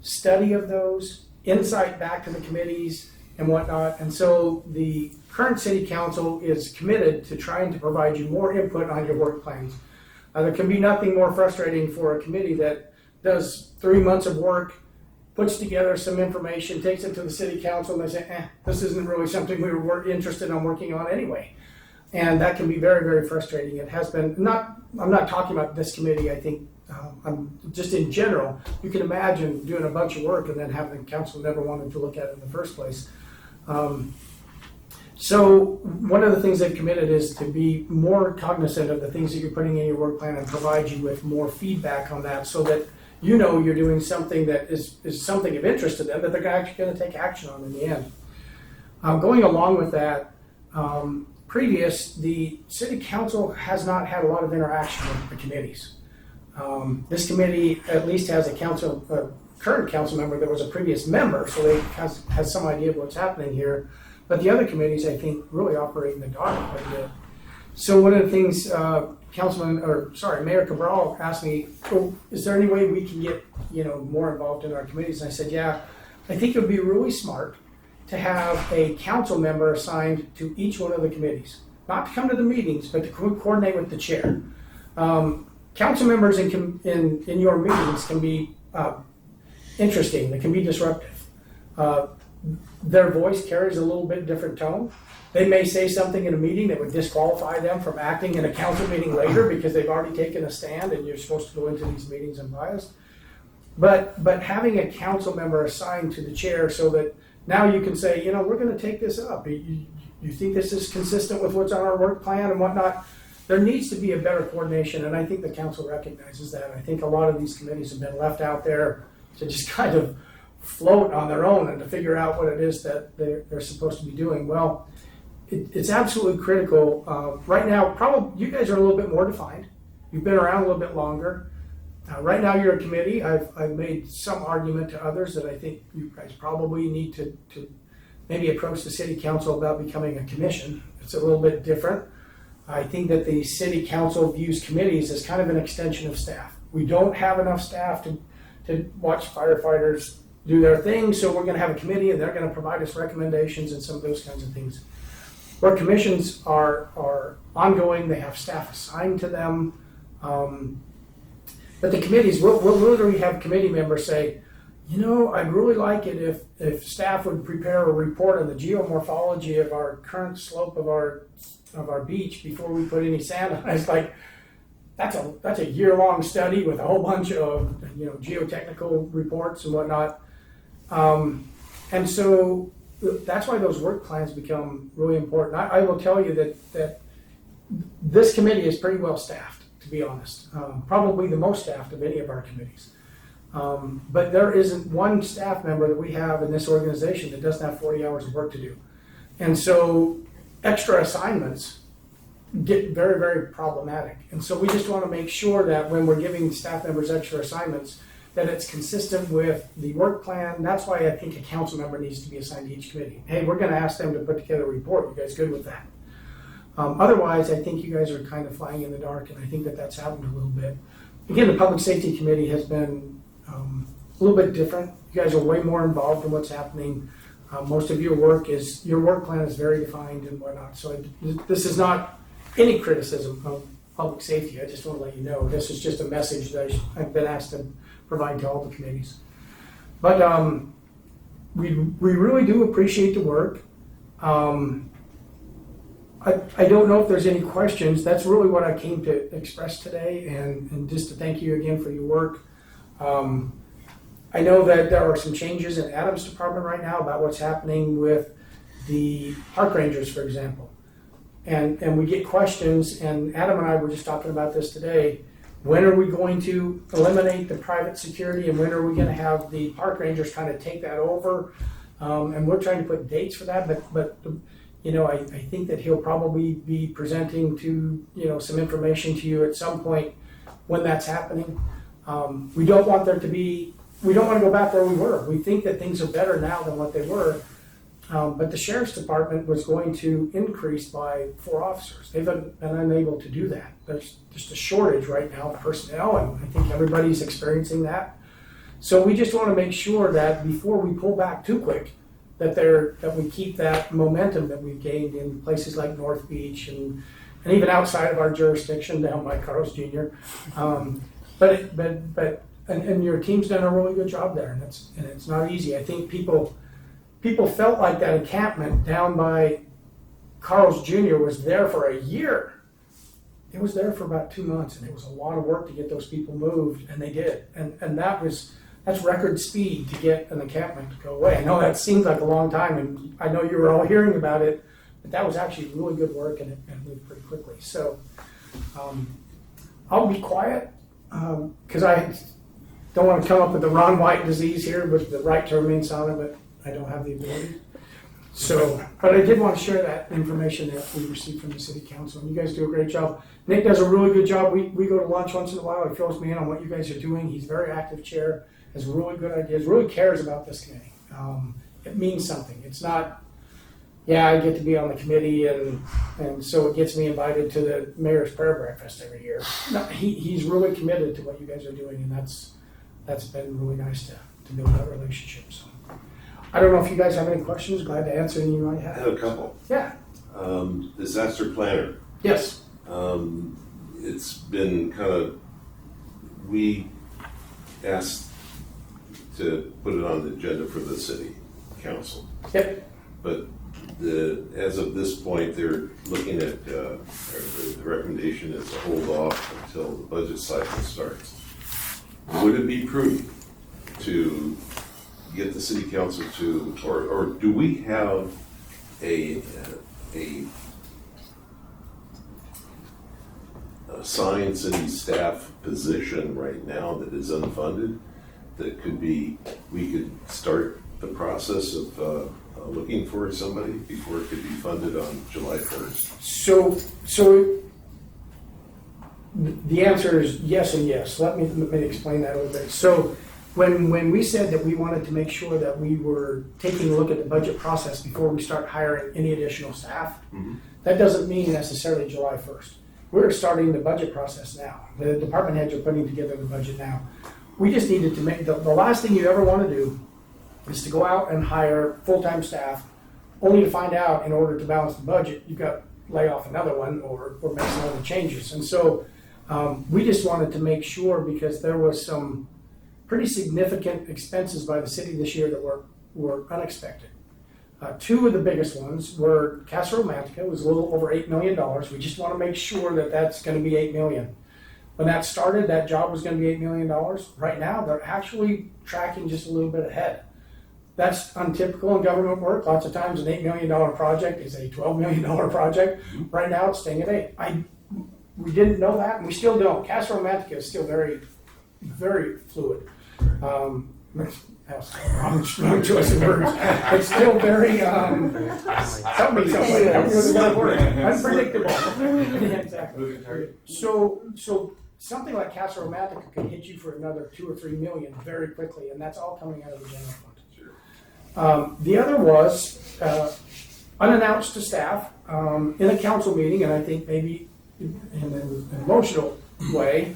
study of those, insight back to the committees and whatnot. And so the current city council is committed to trying to provide you more input on your work plans. There can be nothing more frustrating for a committee that does 3 months of work, puts together some information, takes it to the city council, and they say, this isn't really something we were interested in working on anyway. And that can be very, very frustrating. It has been, I'm not talking about this committee, I think, I'm just in general, you can imagine doing a bunch of work and then having the council never wanted to look at it in the first place. So one of the things they've committed is to be more cognizant of the things that you're putting in your work plan and provide you with more feedback on that so that you know you're doing something that is something of interest to them that they're actually going to take action on in the end. Going along with that, the city council has not had a lot of interaction with the committees. This committee at least has a current council member that was a previous member, so they has some idea of what's happening here. But the other committees, I think, really operate in the dark quite a bit. So one of the things Mayor Cabral asked me, is there any way we can get more involved in our committees? And I said, yeah, I think it would be really smart to have a council member assigned to each one of the committees, not to come to the meetings, but to coordinate with the chair. Council members in your meetings can be interesting. They can be disruptive. Their voice carries a little bit different tone. They may say something in a meeting that would disqualify them from acting in a council meeting later because they've already taken a stand and you're supposed to go into these meetings unbiased. But having a council member assigned to the chair so that now you can say, we're going to take this up. you think this is consistent with what's on our work plan and whatnot? There needs to be a better coordination, and I think the council recognizes that. I think a lot of these committees have been left out there to just kind of float on their own and to figure out what it is that they're supposed to be doing. Well, it's absolutely critical. Right now, probably you guys are a little bit more defined. You've been around a little bit longer. Right now, you're a committee. I've made some argument to others that I think you guys probably need to maybe approach the city council about becoming a commission. It's a little bit different. I think that the city council views committees as kind of an extension of staff. We don't have enough staff to watch firefighters do their thing, so we're going to have a committee and they're going to provide us recommendations and some of those kinds of things. Where commissions are ongoing, they have staff assigned to them. But the committees, we'll literally have committee members say, you know, I'd really like it if staff would prepare a report on the geomorphology of our current slope of our beach before we put any sand on it. It's like, that's a year-long study with a whole bunch of, you know, geotechnical reports and whatnot. And so that's why those work plans become really important. I will tell you that this committee is pretty well staffed, to be honest. Probably the most staffed of any of our committees. But there isn't one staff member that we have in this organization that doesn't have 40 hours of work to do. And so extra assignments get very, very problematic. And so we just want to make sure that when we're giving staff members extra assignments, that it's consistent with the work plan. That's why I think a council member needs to be assigned to each committee. Hey, we're going to ask them to put together a report. You guys good with that? Otherwise, I think you guys are kind of flying in the dark, and I think that that's happened a little bit. Again, the Public Safety Committee has been a little bit different. You guys are way more involved in what's happening. Most of your work plan is very defined and whatnot. So this is not any criticism of public safety. I just want to let you know this is just a message that I've been asked to provide to all the committees. But we really do appreciate the work. I don't know if there's any questions. That's really what I came to express today, and just to thank you again for your work. I know that there are some changes in Adam's department right now about what's happening with the park rangers, for example. And we get questions, and Adam and I were just talking about this today. When are we going to eliminate the private security, and when are we going to have the park rangers kind of take that over? And we're trying to put dates for that, but you know, I think that he'll probably be presenting to, you know, some information to you at some point when that's happening. We don't want to go back where we were. We think that things are better now than what they were. But the sheriff's department was going to increase by 4 officers. They've been unable to do that. There's just a shortage right now of personnel, and I think everybody's experiencing that. So we just want to make sure that before we pull back too quick, that we keep that momentum that we've gained in places like North Beach and even outside of our jurisdiction down by Carl's Jr. And your team's done a really good job there, and it's not easy. I think people felt like that encampment down by Carl's Jr. was there for a year. It was there for about 2 months, and it was a lot of work to get those people moved, and they did. And that's record speed to get an encampment to go away. I know that seems like a long time, and I know you were all hearing about it, but that was actually really good work, and it moved pretty quickly. So I'll be quiet, because I don't want to come up with the Ron White disease here with the right to remain silent, but I don't have the ability. So, but I did want to share that information that we received from the city council, and you guys do a great job. Nick does a really good job. We go to lunch once in a while. He fills me in on what you guys are doing. He's a very active chair, has really good ideas, really cares about this committee. It means something. It's not, yeah, I get to be on the committee and so it gets me invited to the mayor's prayer breakfast every year. No, he's really committed to what you guys are doing, and that's been really nice to build that relationship. So I don't know if you guys have any questions. Glad to answer any you might I have. have a couple. Yeah. Disaster planner. Yes. It's been kind of, we asked to put it on the agenda for the city council. Yep. But as of this point, they're looking at, the recommendation is to hold off until the budget cycle starts. Would it be prudent to get the city council to, or do we have a assigned city staff position right now that is unfunded, that could be, we could start the process of looking for somebody before it could be funded on July 1st? So the answer is yes and yes. Let me explain that a little bit. So when we said that we wanted to make sure that we were taking a look at the budget process before we start hiring any additional staff, that doesn't mean necessarily July 1st. We're starting the budget process now. The department heads are putting together the budget now. We just needed to make, the last thing you ever want to do is to go out and hire full-time staff, only to find out in order to balance the budget, you've got to lay off another one or make some other changes. And so we just wanted to make sure, because there was some pretty significant expenses by the city this year that were unexpected. Two of the biggest ones were Casa Romantica, was a little over $8 million. We just want to make sure that that's going to be $8 million. When that started, that job was going to be $8 million. Right now, they're actually tracking just a little bit ahead. That's untypical in government work. Lots of times an $8 million project is a $12 million project. Right now, it's staying at 8. We didn't know that, and we still don't. Casa Romantica is still very, very fluid. Wrong choice of words. It's still very, unpredictable. Yeah, exactly. So something like Casa Romantica could hit you for another 2 or 3 million very quickly, and that's all coming out of the general fund. The other was unannounced to staff in a council meeting, and I think maybe in an emotional way,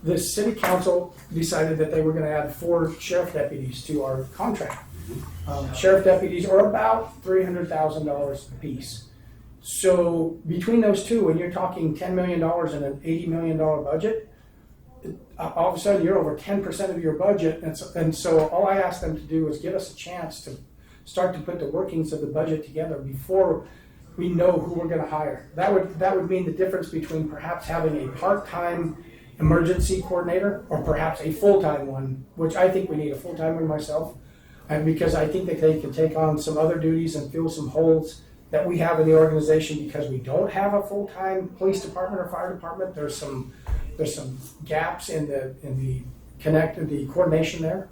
the city council decided that they were going to add 4 sheriff deputies to our contract. Sheriff deputies are about $300,000 a piece. So between those two, when you're talking $10 million and an $80 million budget, all of a sudden you're over 10% of your budget. And so all I asked them to do was give us a chance to start to put the workings of the budget together before we know who we're going to hire. That would mean the difference between perhaps having a part-time emergency coordinator or perhaps a full-time one, which I think we need a full-time one myself, and because I think that they can take on some other duties and fill some holes that we have in the organization because we don't have a full-time police department or fire department. There's some gaps in the coordination there.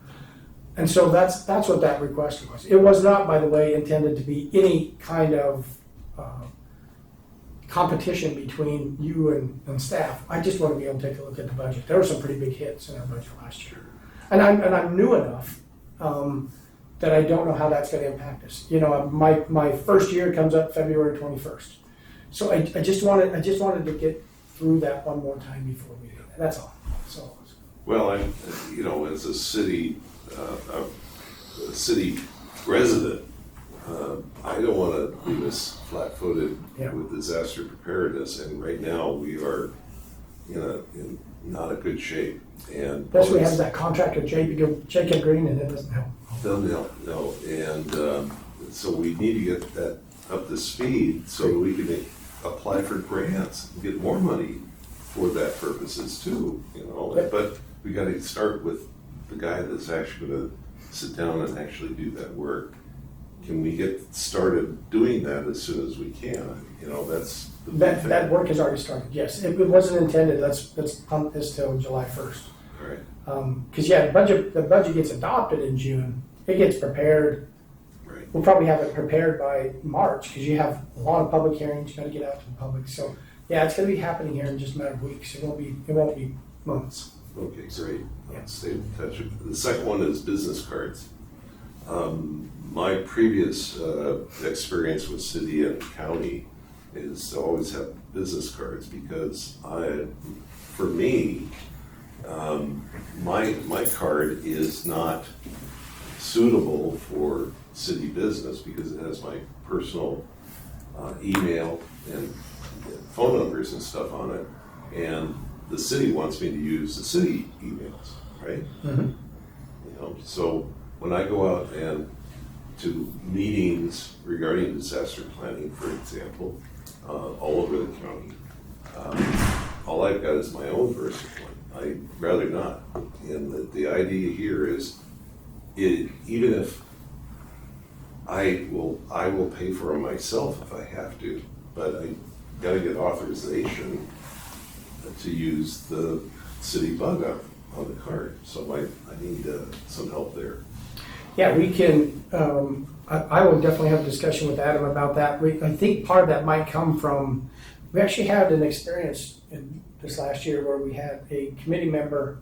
And so that's what that request was. It was not, by the way, intended to be any kind of competition between you and staff. I just want to be able to take a look at the budget. There were some pretty big hits in our budget last year. And I'm new enough that I don't know how that's going to impact us. You know, my first year comes up February 21st. So I just wanted to get through that one more time before we do that. That's all. So. Well, as a city resident, I don't want to leave us flat-footed with disaster preparedness, and right now we are in not a good shape. And plus, we have that contract with Jacob Green, and it doesn't help. Doesn't help, no. And so we need to get that up to speed so we can apply for grants and get more money for that purposes too. But we got to start with the guy that's actually going to sit down and actually do that work. Can we get started doing that as soon as we can? That's the big thing. That work has already started. Yes, it wasn't intended. Let's pump this till July 1st. All right. Because the budget gets adopted in June. It gets prepared. Right. We'll probably have it prepared by March because you have a lot of public hearings. You got to get out to the public. So yeah, it's going to be happening here in just a matter of weeks. It won't be months. Okay, great. Let's stay in touch. The second one is business cards. My previous experience with city and county is to always have business cards because for me, my card is not suitable for city business because it has my personal email and phone numbers and stuff on it, and the city wants me to use the city emails, right? Mm-hmm. So when I go out and to meetings regarding disaster planning, for example, all over the county, all I've got is my own personal one. I'd rather not. And the idea here is, even if I will pay for them myself if I have to, but I gotta get authorization to use the city bug on the card, so I need some help there. Yeah, we can, I will definitely have a discussion with Adam about that. I think part of that might come from, we actually had an experience in this last year where we had a committee member,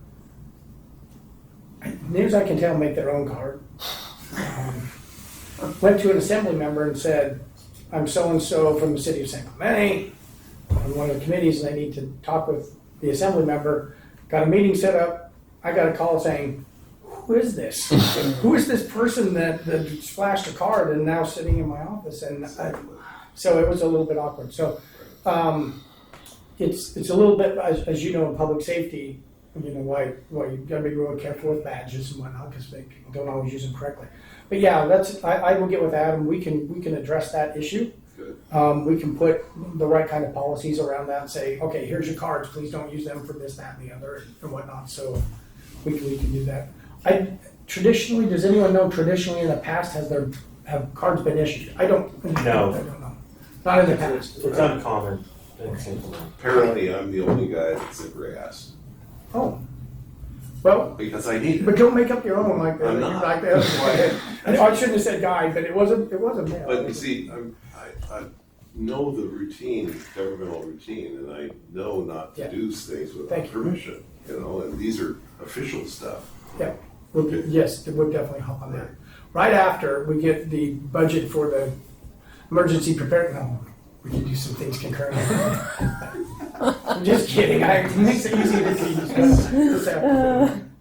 near as I can tell, make their own card. Went to an assembly member and said, I'm so-and-so from the city of San Clemente, on one of the committees, and I need to talk with the assembly member. Got a meeting set up, I got a call saying, who is this? Who is this person that flashed a card and now sitting in my office? And so it was a little bit awkward. So it's a little bit, as you know, in public safety, you know, why you gotta be really careful with badges and whatnot, because people don't always use them correctly. But yeah, I will get with Adam. We can address that issue. Good. We can put the right kind of policies around that and say, okay, here's your cards, please don't use them for this, that, and the other, and whatnot. So we can do that. Traditionally, does anyone know traditionally in the past have cards been issued? I don't. No. I don't know. Not in the past. It's uncommon in San Clemente. Apparently, I'm the only guy that's ever asked, Oh. Well, because I need but it. don't make up your own like that. I'm not. Like that. I shouldn't have said guy, but it wasn't male. But you see, I know the routine, governmental routine, and I know not to Yeah. do things Thank without you. permission, you know, and these are official stuff. Yeah, yes, it would definitely help on that. Right after we get the budget for the emergency preparedness, no, we can do some things concurrently. I'm just kidding, it makes it easy to tease. This afternoon.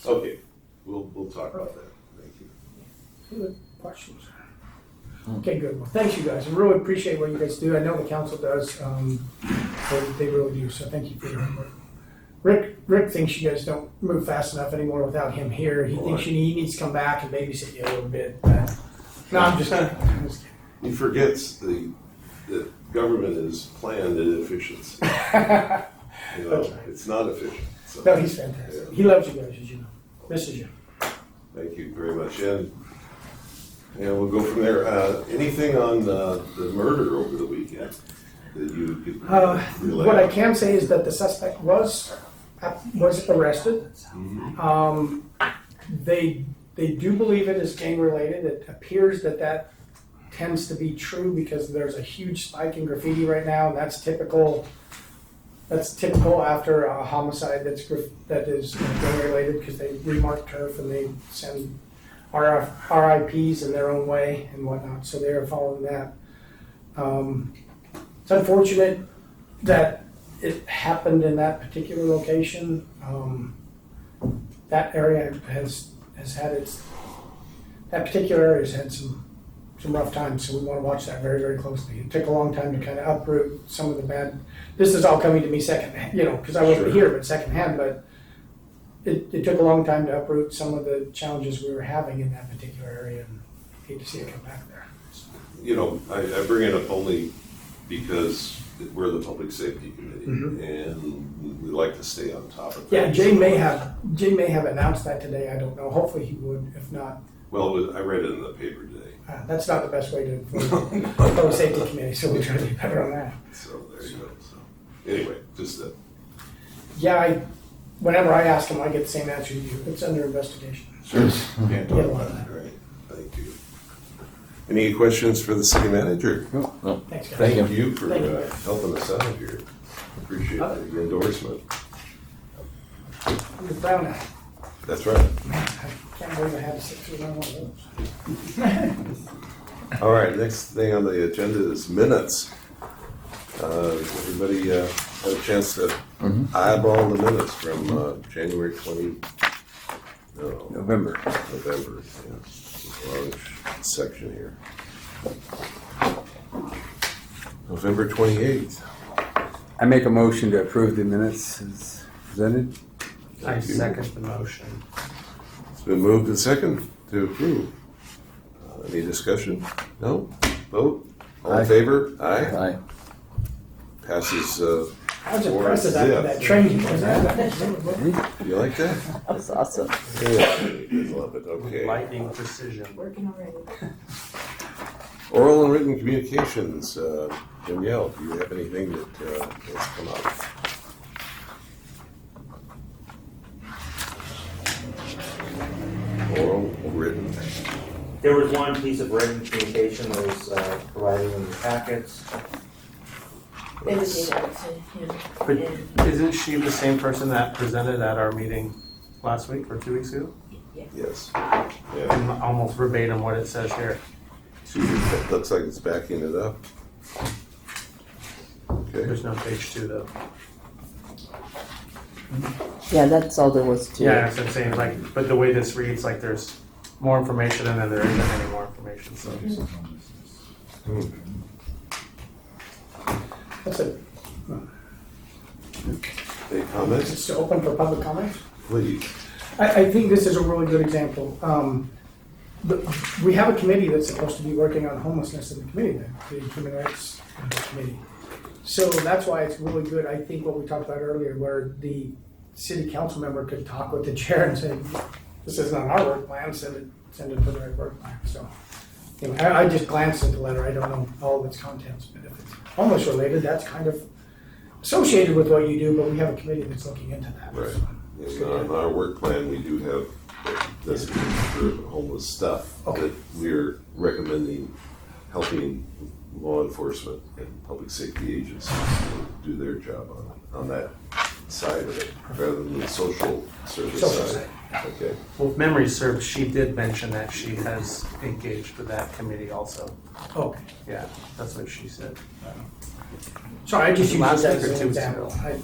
Okay, we'll talk about that, thank you. Good questions. Okay, good. Well, thanks you guys. I really appreciate what you guys do. I know the council does. They really do. So thank you for your hard work. Rick thinks you guys don't move fast enough anymore without him here. He thinks he needs to come back and babysit you a little bit. No, I'm just kidding. He forgets the government is planned inefficiency. You know, That's right. it's not efficient. So, No, he's fantastic. He loves you guys, as you know. Misses you. thank you very much, and we'll go from there. Anything on the murder over the weekend that you could relay? What I can say is that the suspect was arrested. Mhm. They do believe it is gang related. It appears that tends to be true because there's a huge spike in graffiti right now, and that's typical. That's typical after a homicide that is gang related, because they remark turf and they send RIPs in their own way and whatnot. So they are following that. It's unfortunate that it happened in that particular location. That area has had that particular area has had some rough times, so we want to watch that very, very closely. It took a long time to kind of uproot some of the bad. This is all coming to me secondhand, because I wasn't here, but secondhand. But it took a long time to uproot some of the challenges we were having in that particular area, and hate to see it come back there. You know, I bring it up only because we're the public safety committee, and we like to stay on top of Yeah, things. Jay may have announced that today. I don't know. Hopefully he would. If not, Well, I read it in the paper today, that's not the best way to public safety committee. So we'll try to get better on that. so there you go. So anyway, just that. Yeah, whenever I ask him, I get the same answer you do. It's under investigation. Sure. Can't talk about it, right? Thank you. Any questions for the city manager? No. Thanks, guys. Thank you for Thank you. helping us out here. Appreciate the endorsement. The Brown Act. That's right. I can't believe I had to sit through one of those. All right, next thing on the agenda is minutes. Everybody had a chance to eyeball the minutes from January 20, November. November, yeah. Long section here. November 28th. I make a motion to approve the minutes as presented. I Thank you. second the motion. It's been moved and second to approve. Any discussion? No? Vote? All in Aye. favor? Aye. Aye. Passes, I was Or impressed with zip. that training. Was that? you like that? That's awesome. Yeah, you love it, okay. Lightning precision. Working already. Oral and written communications, Danielle, do you have anything that has come up? Oral, written, There was one piece of written communication that was provided in the packets. It was emailed to him. But and- isn't she the same person that presented at our meeting last week or 2 weeks ago? yes. Yeah, And almost verbatim what it says here. it looks like it's backing it up. Okay, There's no page 2 though. Yeah, that's all there was to Yeah, it. that's what I'm saying, like, but the way this reads, like there's more information and then there isn't any more information, so. That's it. any comments? It's open for public comments. Please. I think this is a really good example. We have a committee that's supposed to be working on homelessness in the committee, the Human Rights Committee. So that's why it's really good. I think what we talked about earlier, where the city council member could talk with the chair and say, this isn't on our work plan, send it to the right work plan. So, you know, I just glanced at the letter. I don't know all of its contents, but if it's homeless related, that's kind of associated with what you do, but we have a committee that's looking into that. Right. So. In our work plan, we do have designated for homeless stuff Okay. that we're recommending helping law enforcement and public safety agencies do their job on that side of it, rather than the social service Social side. Okay, Well, if memory serves, she did mention that she has engaged with that committee also. Okay. Yeah, that's what she said. Sorry, I just used Last that week or as 2 an weeks example. ago.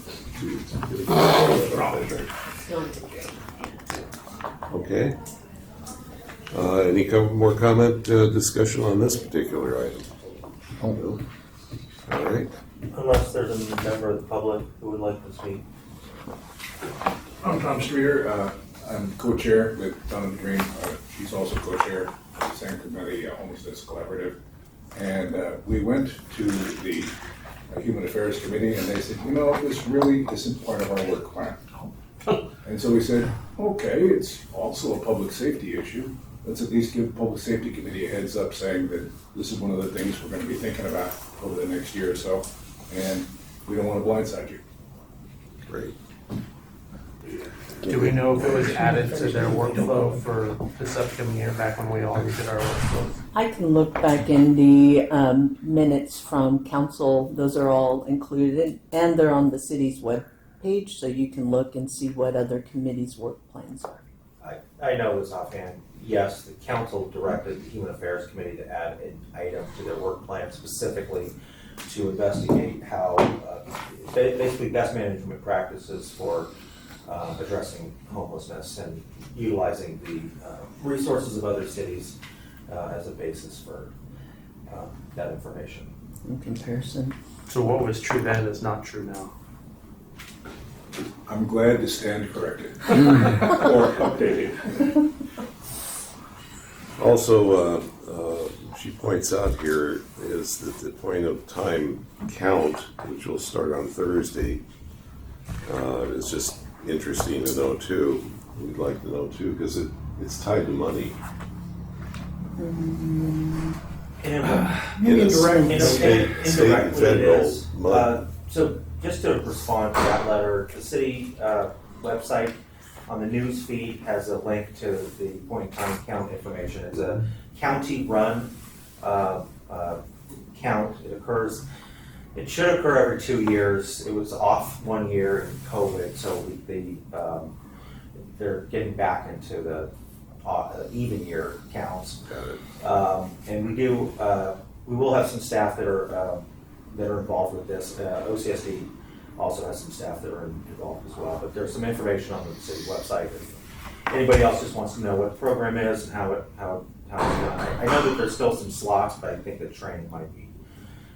Still in the dream, yeah. okay. Any more comment, discussion on this particular item? No? All right, Unless there's a member of the public who would like to speak. I'm Tom Streeter. I'm co-chair with Donna Green. She's also co-chair of the San Committee Homelessness Collaborative. And we went to the Human Affairs Committee and they said, you know, this really isn't part of our work plan. And so we said, okay, it's also a public safety issue. Let's at least give the Public Safety Committee a heads up saying that this is one of the things we're going to be thinking about over the next year or so. And we don't want to blindside you. great. Do we know if it was added to their workflow for this upcoming year, back when we all redid our workflows? I can look back in the minutes from council. Those are all included, and they're on the city's webpage, so you can look and see what other committees' work plans are. I know this offhand. Yes, the council directed the Human Affairs Committee to add an item to their work plan specifically to investigate how, basically best management practices for addressing homelessness and utilizing the resources of other cities as a basis for that information. In comparison. So what was true then is not true now. I'm glad to stand corrected or updated. Also, she points out here is that the point of time count, which will start on Thursday, is just interesting to know too. We'd like to know too, because it's tied to money. Maybe It is indirect. state and federal money. So just to respond to that letter, the city website on the news feed has a link to the point in time count information. It's a county run count. It occurs, it should occur every 2 years. It was off 1 year in COVID, so they're getting back into the even year counts. Got it. And we will have some staff that are involved with this. OCSD also has some staff that are involved as well. But there's some information on the city website. If anybody else just wants to know what the program is and how it's done. I know that there's still some slots, but I think that training might be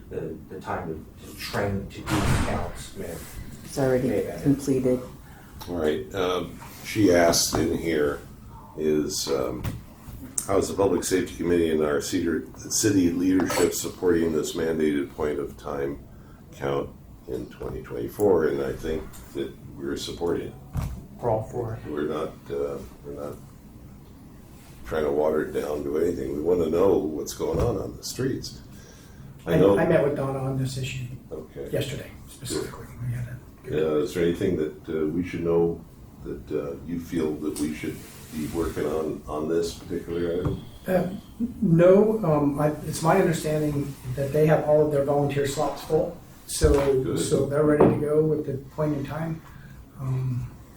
the time to train to do the counts. It's already completed. All right. She asked in here is how's the Public Safety Committee and our city leadership supporting this mandated point of time count in 2024? And I think that we're supporting it. We're all for it. We're not trying to water it down to anything. We want to know what's going on the streets. I met with Donna on this issue Okay. yesterday specifically. We had Is there anything that we should know that you feel that we should be working on this particular item? No, it's my understanding that they have all of their volunteer slots full, so they're ready to go with the point in time.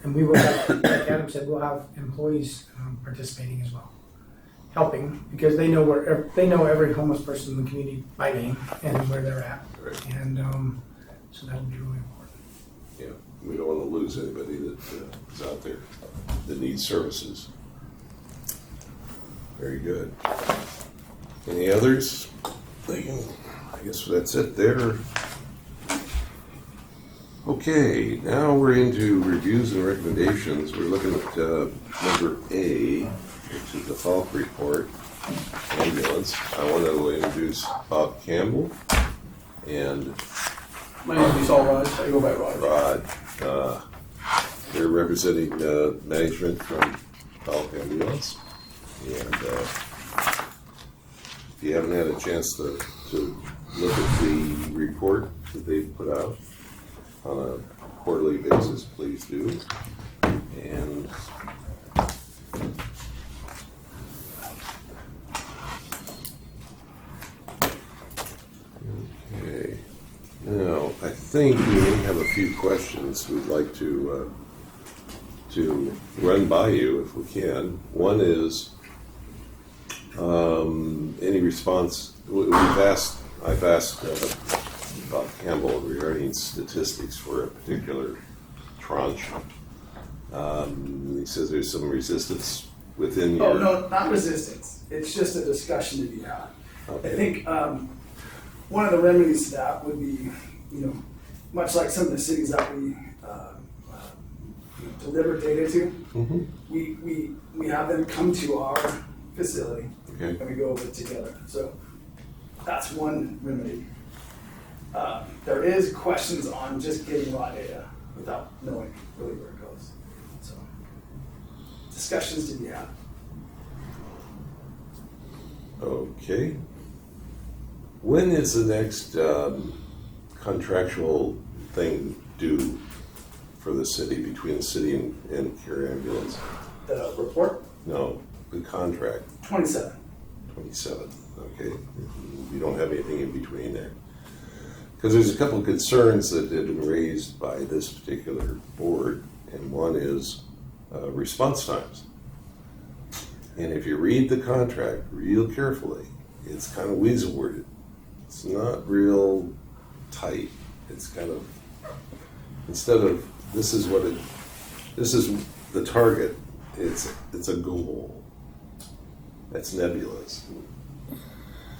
And we will have, like Adam said, we'll have employees participating as well, helping, because they know every homeless person in the community by name and where they're at. Right. And so that would be really important. Yeah, we don't want to lose anybody that is out there that needs services. Very good. Any others? I guess that's it there. Okay, now we're into reviews and recommendations. We're looking at number A, which is the Falk report, ambulance. I want to introduce Bob Campbell and My name is Saul Rod. I go by Rod. Rod. They're representing management from Falk Ambulance. And if you haven't had a chance to look at the report that they've put out on a quarterly basis, please do. And okay. Now, I think we may have a few questions we'd like to run by you if we can. One is any response. I've asked Bob Campbell regarding statistics for a particular tranche. He says there's some resistance within your. Oh, no, not resistance. It's just a discussion to be had. Okay. I think one of the remedies to that would be, much like some of the cities that we deliver data to, Mhm. we have them come to our facility Okay. and we go over it together. So that's one remedy. There is questions on just getting raw data without knowing really where it goes. So discussions to be had. Okay. When is the next contractual thing due for the city, between the city and Care Ambulance? The report, No, the contract, 27. 27, okay. You don't have anything in between there. Because there's a couple of concerns that have been raised by this particular board, and one is response times. And if you read the contract real carefully, it's kind of weasel worded. It's not real tight. It's kind of, instead of this is the target, it's a goal. That's nebulous.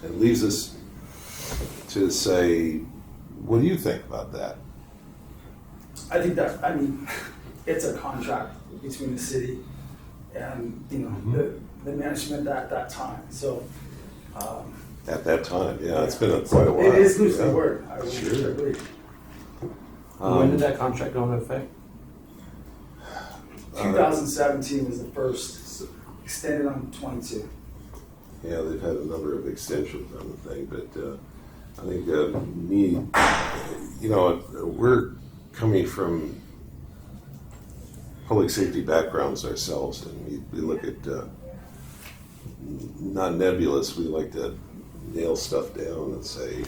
It leaves us to say, what do you think about that? I think it's a contract between the city and, the management at that time. So, At that time, yeah, it's been quite a while. it is loosely Yeah. worded, I would Sure. agree. When did that contract go into effect? 2017 was the first, extended on 22. Yeah, they've had a number of extensions on the thing, but I think we're coming from public safety backgrounds ourselves, and we look at not nebulous. We like to nail stuff down and say,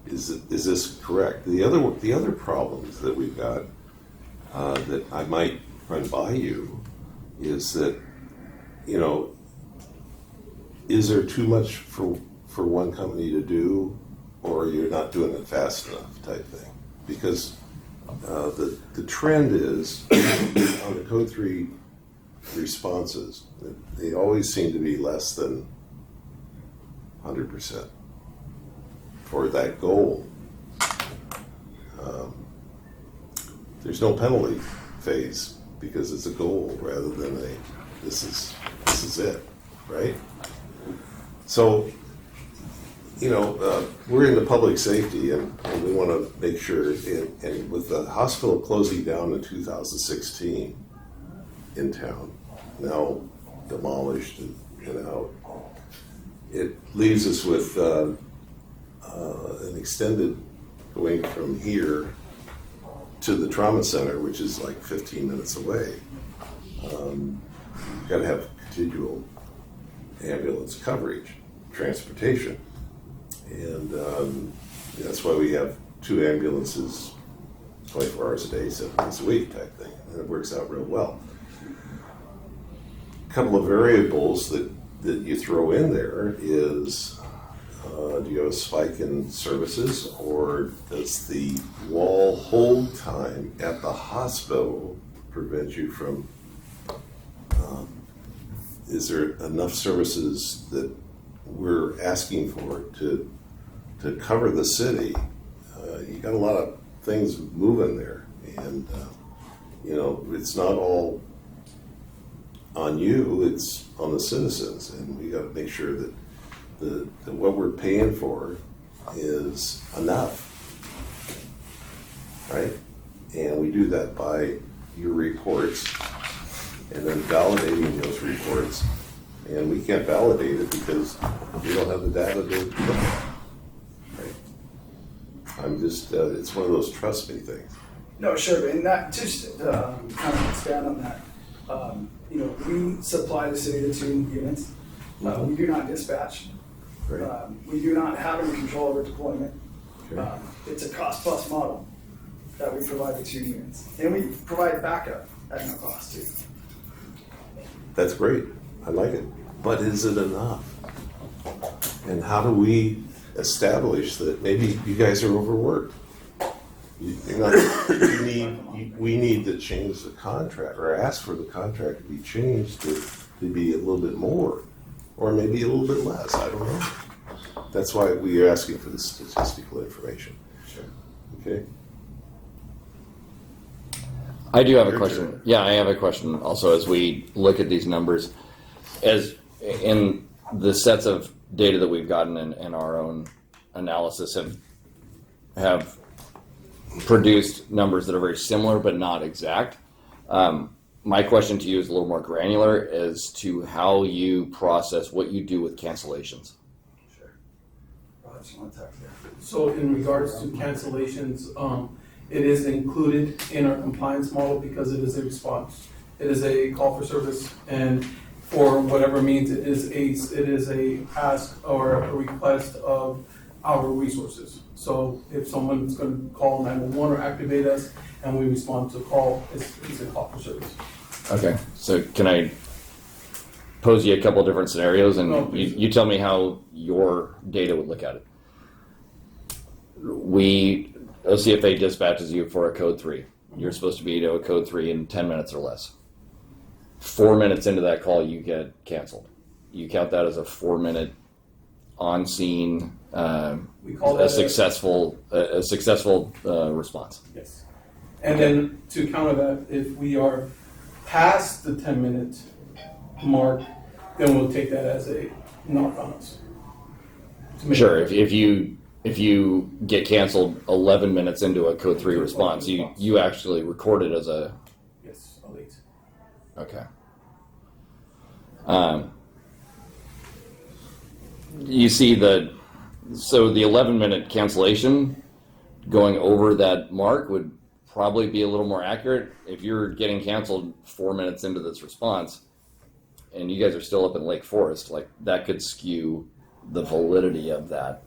is this correct? The other problems that we've got that I might run by you is that, is there too much for one company to do, or you're not doing it fast enough type thing? Because the trend is on the Code 3 responses, they always seem to be less than 100% for that goal. There's no penalty phase because it's a goal rather than this is it, right? So, we're into public safety and we want to make sure, and with the hospital closing down in 2016 in town, now demolished and out. It leaves us with an extended going from here to the trauma center, which is like 15 minutes away. You've got to have continual ambulance coverage, transportation. And that's why we have 2 ambulances 24 hours a day, 7 days a week type thing. And it works out real well. A couple of variables that you throw in there is, do you have a spike in services, or does the wall hold time at the hospital prevent you from, is there enough services that we're asking for to cover the city? You got a lot of things moving there, and it's not all on you, it's on the citizens, and we got to make sure that that what we're paying for is enough, right? And we do that by your reports and then validating those reports. And we can't validate it because we don't have the data to look at, right? I'm just, it's one of those trust me things. No, sure, and that, just kind of expand on that, we supply the city the 2 units. We do not dispatch. Right. We do not have any control over deployment. Okay. It's a cost-plus model that we provide the 2 units. And we provide backup at no cost too. That's great. I like it. But is it enough? And how do we establish that maybe you guys are overworked? We need to change the contract, or ask for the contract to be changed to be a little bit more, or maybe a little bit less. I don't know. That's why we are asking for the statistical information. Sure. Okay. I do have a Your question. turn. Yeah, I have a question also as we look at these numbers. As in the sets of data that we've gotten in our own analysis have produced numbers that are very similar but not exact. My question to you is a little more granular as to how you process what you do with cancellations. Sure. Raj, you want to talk to that? So in regards to cancellations, it is included in our compliance model because it is a response. It is a call for service, and for whatever means it is a ask or a request of our resources. So if someone's going to call 911 or activate us and we respond to a call, it's a call for service. Okay, so can I pose you a couple different scenarios and No, please. you tell me how your data would look at it? OCFA dispatches you for a code 3. You're supposed to be to a code 3 in 10 minutes or less. 4 minutes into that call, you get canceled. You count that as a 4-minute on-scene, We call a that successful response. Yes. And then to counter that, if we are past the 10-minute mark, then we'll take that as a knock on us. Sure. If you get canceled 11 minutes into a code 3 response, you actually record it as a. Yes, a late. Okay. You see the 11-minute cancellation going over that mark would probably be a little more accurate. If you're getting canceled 4 minutes into this response and you guys are still up in Lake Forest, like that could skew the validity of that,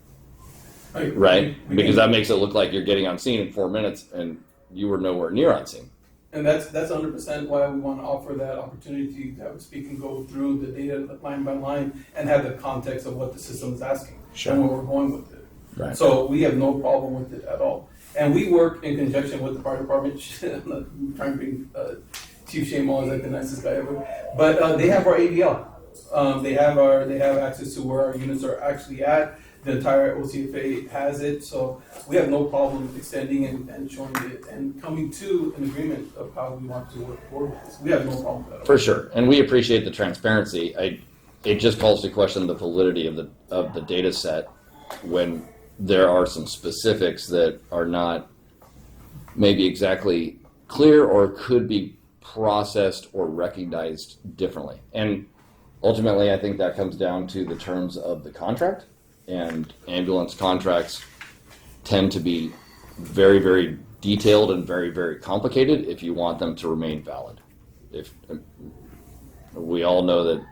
right? Because that makes it look like you're getting on scene in 4 minutes and you were nowhere near on scene. And that's 100% why we want to offer that opportunity to have a speak and go through the data line by line and have the context of what the system is asking and where we're going with it. Right. So we have no problem with it at all. And we work in conjunction with the fire department. I'm not trying to bring Chief Shane Moore as like the nicest guy ever, but they have our ADL. They have access to where our units are actually at. The entire OCFA has it, so we have no problem extending and showing it and coming to an agreement of how we want to work forward with this. We have no problem with that. For sure, and we appreciate the transparency. It just calls to question the validity of the data set when there are some specifics that are not maybe exactly clear or could be processed or recognized differently. And ultimately, I think that comes down to the terms of the contract, and ambulance contracts tend to be very, very detailed and very, very complicated if you want them to remain valid. If we all know that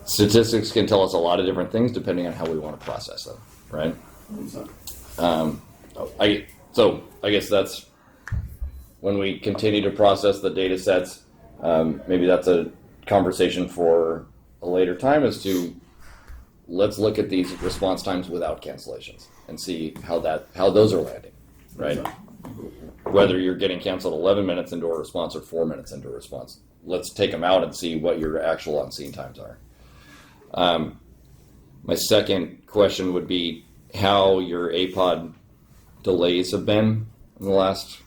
statistics can tell us a lot of different things depending on how we want to process them, right? I guess that's when we continue to process the data sets. Maybe that's a conversation for a later time as to let's look at these response times without cancellations and see how those are landing, right? Whether you're getting canceled 11 minutes into a response or 4 minutes into a response, let's take them out and see what your actual on-scene times are. My second question would be how your APOD delays have been in the last,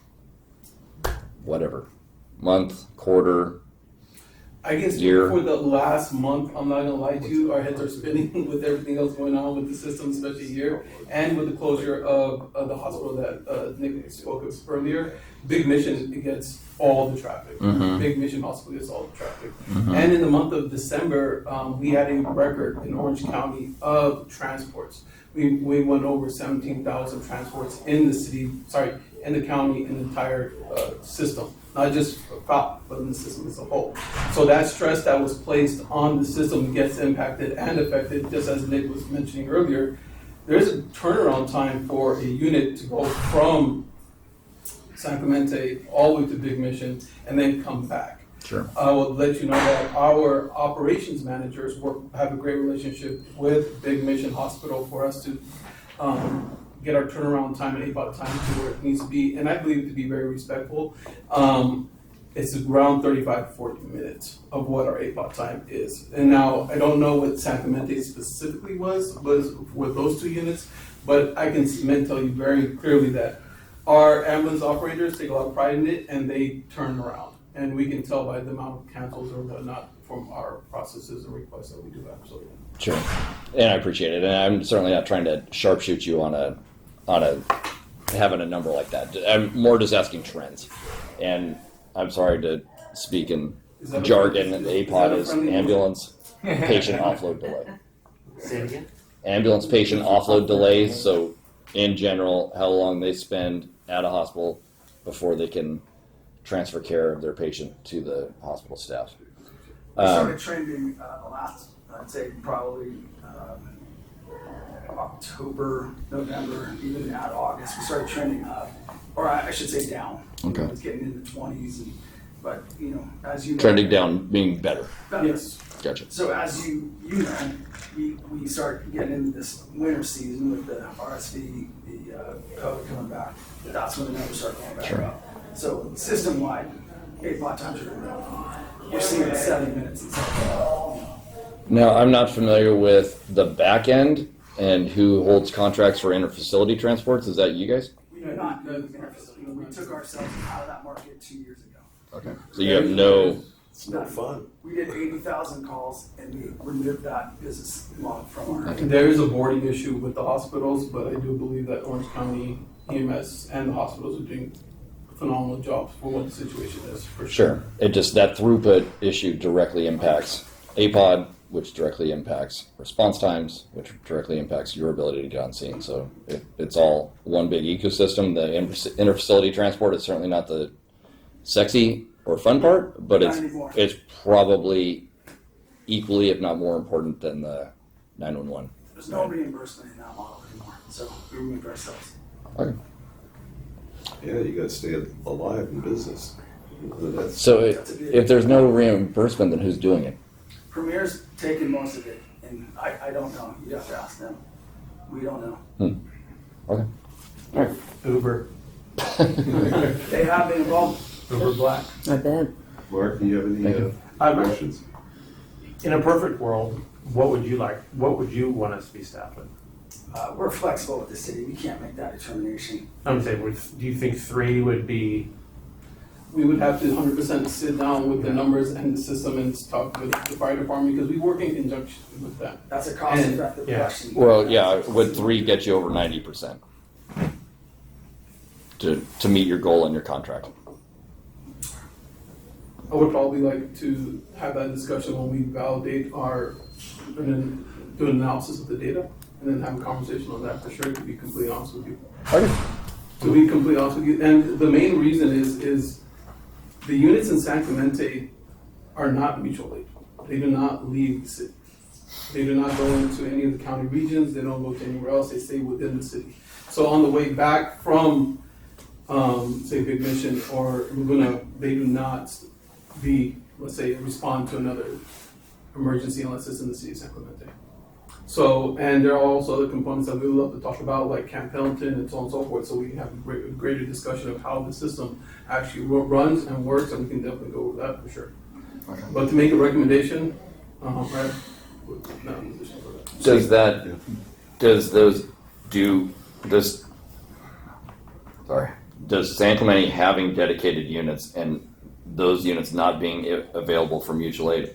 month, quarter. I guess year. for the last month, I'm not gonna lie to you, our heads are spinning with everything else going on with the system, especially here, and with the closure of the hospital that Nick spoke of earlier. Big Mission gets all the traffic. Mhm. Big Mission Hospital gets all the traffic. Mhm. And in the month of December, we had a record in Orange County of transports. We went over 17,000 transports in the city, in the county, in the entire system. Not just for POP, but in the system as a whole. So that stress that was placed on the system gets impacted and affected, just as Nick was mentioning earlier. There's a turnaround time for a unit to go from San Clemente all the way to Big Mission and then come back. Sure. I will let you know that our operations managers have a great relationship with Big Mission Hospital for us to get our turnaround time and APOD time to where it needs to be, and I believe it to be very respectful. It's around 35 to 40 minutes of what our APOD time is. And now, I don't know what San Clemente specifically was with those two units, but I can tell you very clearly that our ambulance operators take a lot of pride in it, and they turn around. And we can tell by the amount of cancels or whatnot from our processes and requests that we do, absolutely. Sure, and I appreciate it, and I'm certainly not trying to sharpshoot you on having a number like that. I'm more just asking trends, and I'm sorry to speak in jargon. APOD is ambulance patient offload delay. Say it again? Ambulance patient offload delay. So, in general, how long they spend at a hospital before they can transfer care of their patient to the hospital staff. We started trending the last, I'd say probably October, November, even at August. We started trending up, or I should say down. Okay. It was getting in the 20s, but as you know, Trending down, being better. Yes. Gotcha. So as you know, we start getting into this winter season with the RSV, the COVID coming back. That's when the numbers start going back up. So system-wide, APOD times are going down. We're seeing 70 minutes and stuff. Now, I'm not familiar with the back end and who holds contracts for interfacility transports. Is that you guys? We do not do the facility. We took ourselves out of that market 2 years ago. Okay. So you have no. It's no fun. We did 80,000 calls and we removed that business model from our. There is a boarding issue with the hospitals, but I do believe that Orange County EMS and the hospitals are doing phenomenal jobs for what the situation is, for Sure. It just, that throughput issue directly impacts APOD, which directly impacts response times, which directly impacts your ability to get on scene. So it's all one big ecosystem. The interfacility transport is certainly not the sexy or fun part, but it's probably equally, if not more important than the 911. There's no reimbursement in that model anymore, so we removed ourselves. Okay. Yeah, you gotta stay alive in business. That's, So if there's no reimbursement, then who's doing it? Premier's taking most of it, and I don't know. You'd have to ask them. We don't know. Okay. Uber. They have been involved. Uber Black. I bet. Mark, do you have any questions? In a perfect world, what would you like? What would you want us to be staffed with? We're flexible with the city. We can't make that determination. I'm saying, do you think 3 would be? We would have to 100% sit down with the numbers and the system and talk with the fire department, because we work in conjunction with them. That's a cost-effective question. Well, yeah, would 3 get you over 90% to meet your goal in your contract? I would probably like to have that discussion when we validate and then do an analysis of the data, and then have a conversation on that for sure, to be completely honest with you. Okay. To be completely honest with you, and the main reason is the units in San Clemente are not mutual aid. They do not leave the city. They do not go into any of the county regions. They don't go to anywhere else. They stay within the city. So on the way back from, say, Big Mission or Laguna, they do not let's say, respond to another emergency unless it's in the city of San Clemente. So, and there are also other components that we would love to talk about, like Camp Pendleton and so on and so forth, so we can have a greater discussion of how the system actually runs and works, and we can definitely go over that for sure. Okay. But to make a recommendation, right, no, does San Clemente having dedicated units and those units not being available for mutual aid,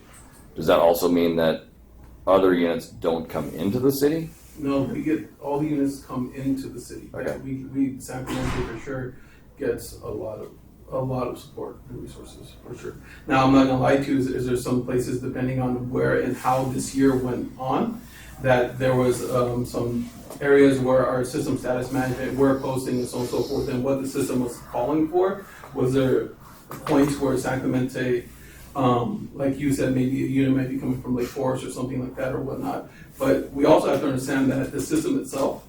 does that also mean that other units don't come into the city? No, we get, all the units come into the city. Okay. Yeah, we San Clemente for sure gets a lot of support and resources, for sure. Now, I'm not gonna lie to you, is there some places, depending on where and how this year went on, that there was some areas where our system status management were posting and so on and so forth, and what the system was calling for. Was there points where San Clemente, like you said, maybe a unit might be coming from Lake Forest or something like that or whatnot. But we also have to understand that the system itself,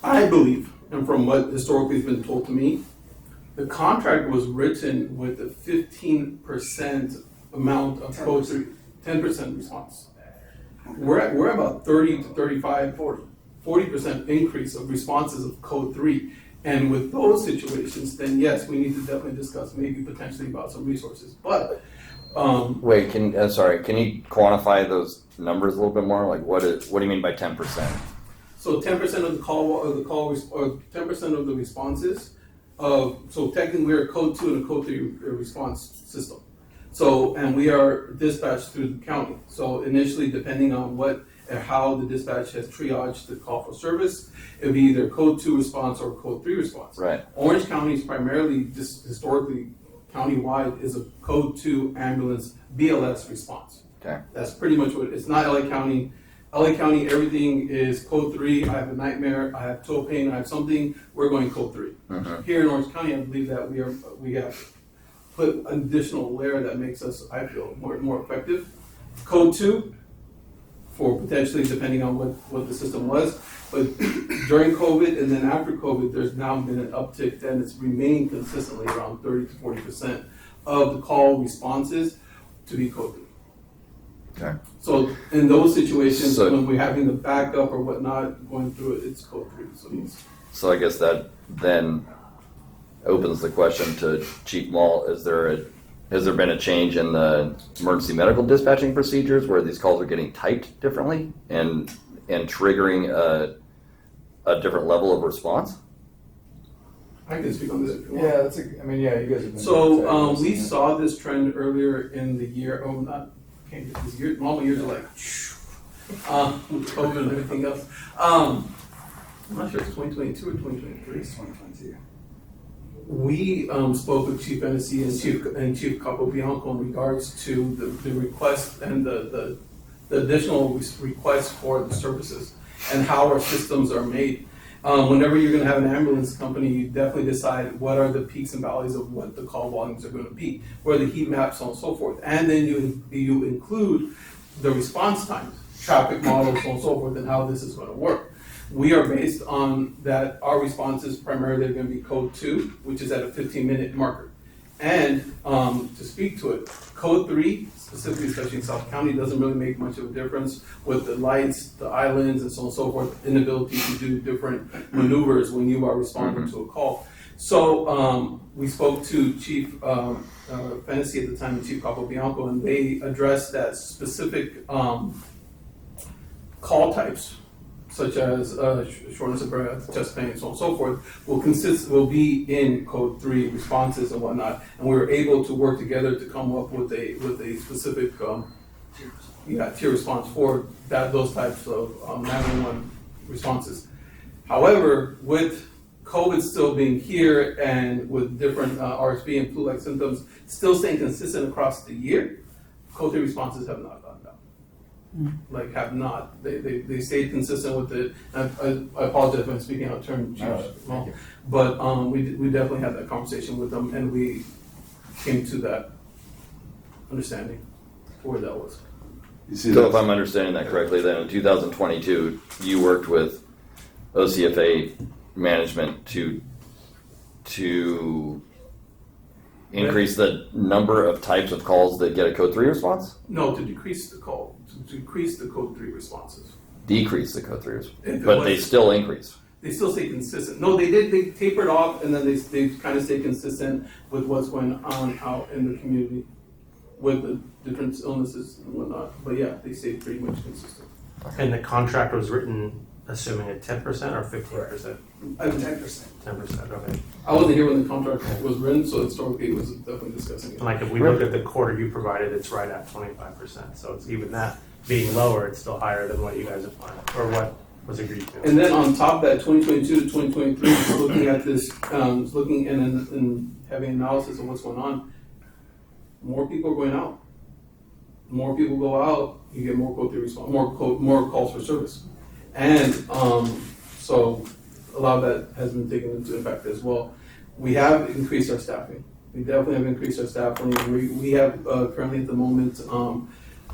I believe, and from what historically has been told to me, the contract was written with a 15% amount of code 10% response. We're about 30 to 35, 40% increase of responses of code 3. And with those situations, then yes, we need to definitely discuss maybe potentially about some resources. But Wait, can you quantify those numbers a little bit more? Like, what do you mean by 10%? so 10% of the call or 10% of the responses so technically we're a code 2 and a code 3 response system. So, and we are dispatched through the county. So initially, depending on how the dispatch has triaged the call for service, it would be either code 2 response or code 3 response. Right. Orange County is primarily, just historically, county-wide, is a code 2 ambulance BLS response. Okay. That's pretty much what it is. It's not LA County. LA County, everything is code 3. I have a nightmare, I have toe pain, I have something, we're going code 3. Mhm. Here in Orange County, I believe that we have put an additional layer that makes us, I feel, more effective. Code 2, for potentially depending on what the system was. But during COVID and then after COVID, there's now been an uptick, and it's remained consistently around 30 to 40% of the call responses to be code 3. Okay. So in those situations, So- when we're having the backup or whatnot going through it, it's code 3. So yes. So I guess that then opens the question to Chief Mall. Has there been a change in the emergency medical dispatching procedures where these calls are getting typed differently and triggering a different level of response? I can speak on this if you want. Yeah, you guys have been. So we saw this trend earlier in the year. Oh, not this year. Normal years are like with COVID and everything else. I'm not sure if it's 2022 or 2023. It's 2022. We spoke with Chief Hennessy and Chief Capobianco in regards to the request and the additional requests for the services and how our systems are made. Whenever you're going to have an ambulance company, you definitely decide what are the peaks and valleys of what the call volumes are going to be, where the heat maps, so on and so forth. And then you include the response times, traffic models, so on and so forth, and how this is going to work. We are based on that. Our responses primarily are going to be code 2, which is at a 15-minute marker. And to speak to it, code 3, specifically, especially in South County, doesn't really make much of a difference with the lights, the islands, and so on and so forth, inability to do different maneuvers when you are responding to a call. So we spoke to Chief Hennessy at the time and Chief Capobianco, and they addressed that specific call types, such as shortness of breath, chest pain, so on and so forth, will be in code 3 responses and whatnot. And we were able to work together to come up with a specific tier response for those types of 911 responses. However, with COVID still being here and with different RSV and flu-like symptoms still staying consistent across the year, code 3 responses have not gone down. Like, have not. They stayed consistent with it. I apologize if I'm speaking out of turn, Chief, but we definitely had that conversation with them, and we came to that understanding where that was. So if I'm understanding that correctly, then in 2022, you worked with OCFA management to increase the number of types of calls that get a code 3 response? No, to decrease the decrease the code 3 responses. Decrease the code 3 response, It but was- they still increase. They still stay consistent. No, they tapered off, and then they kind of stay consistent with what's going on out in the community with the different illnesses and whatnot. But yeah, they stay pretty much consistent. And the contract was written assuming a 10% or 15%? 10%. 10%, okay. I wasn't here when the contract was written, so historically it was definitely discussing it. And like if we look at the quarter you provided, it's right at 25%. So it's even that being lower, it's still higher than what you guys have planned, or what was agreed to. And then on top of that, 2022 to 2023, just looking at this, looking and having analysis of what's going on, more people are going out. More people go out, you get more code 3 response, more calls for service. And so a lot of that has been taken into effect as well. We have increased our staffing. We definitely have increased our staffing. We have currently at the moment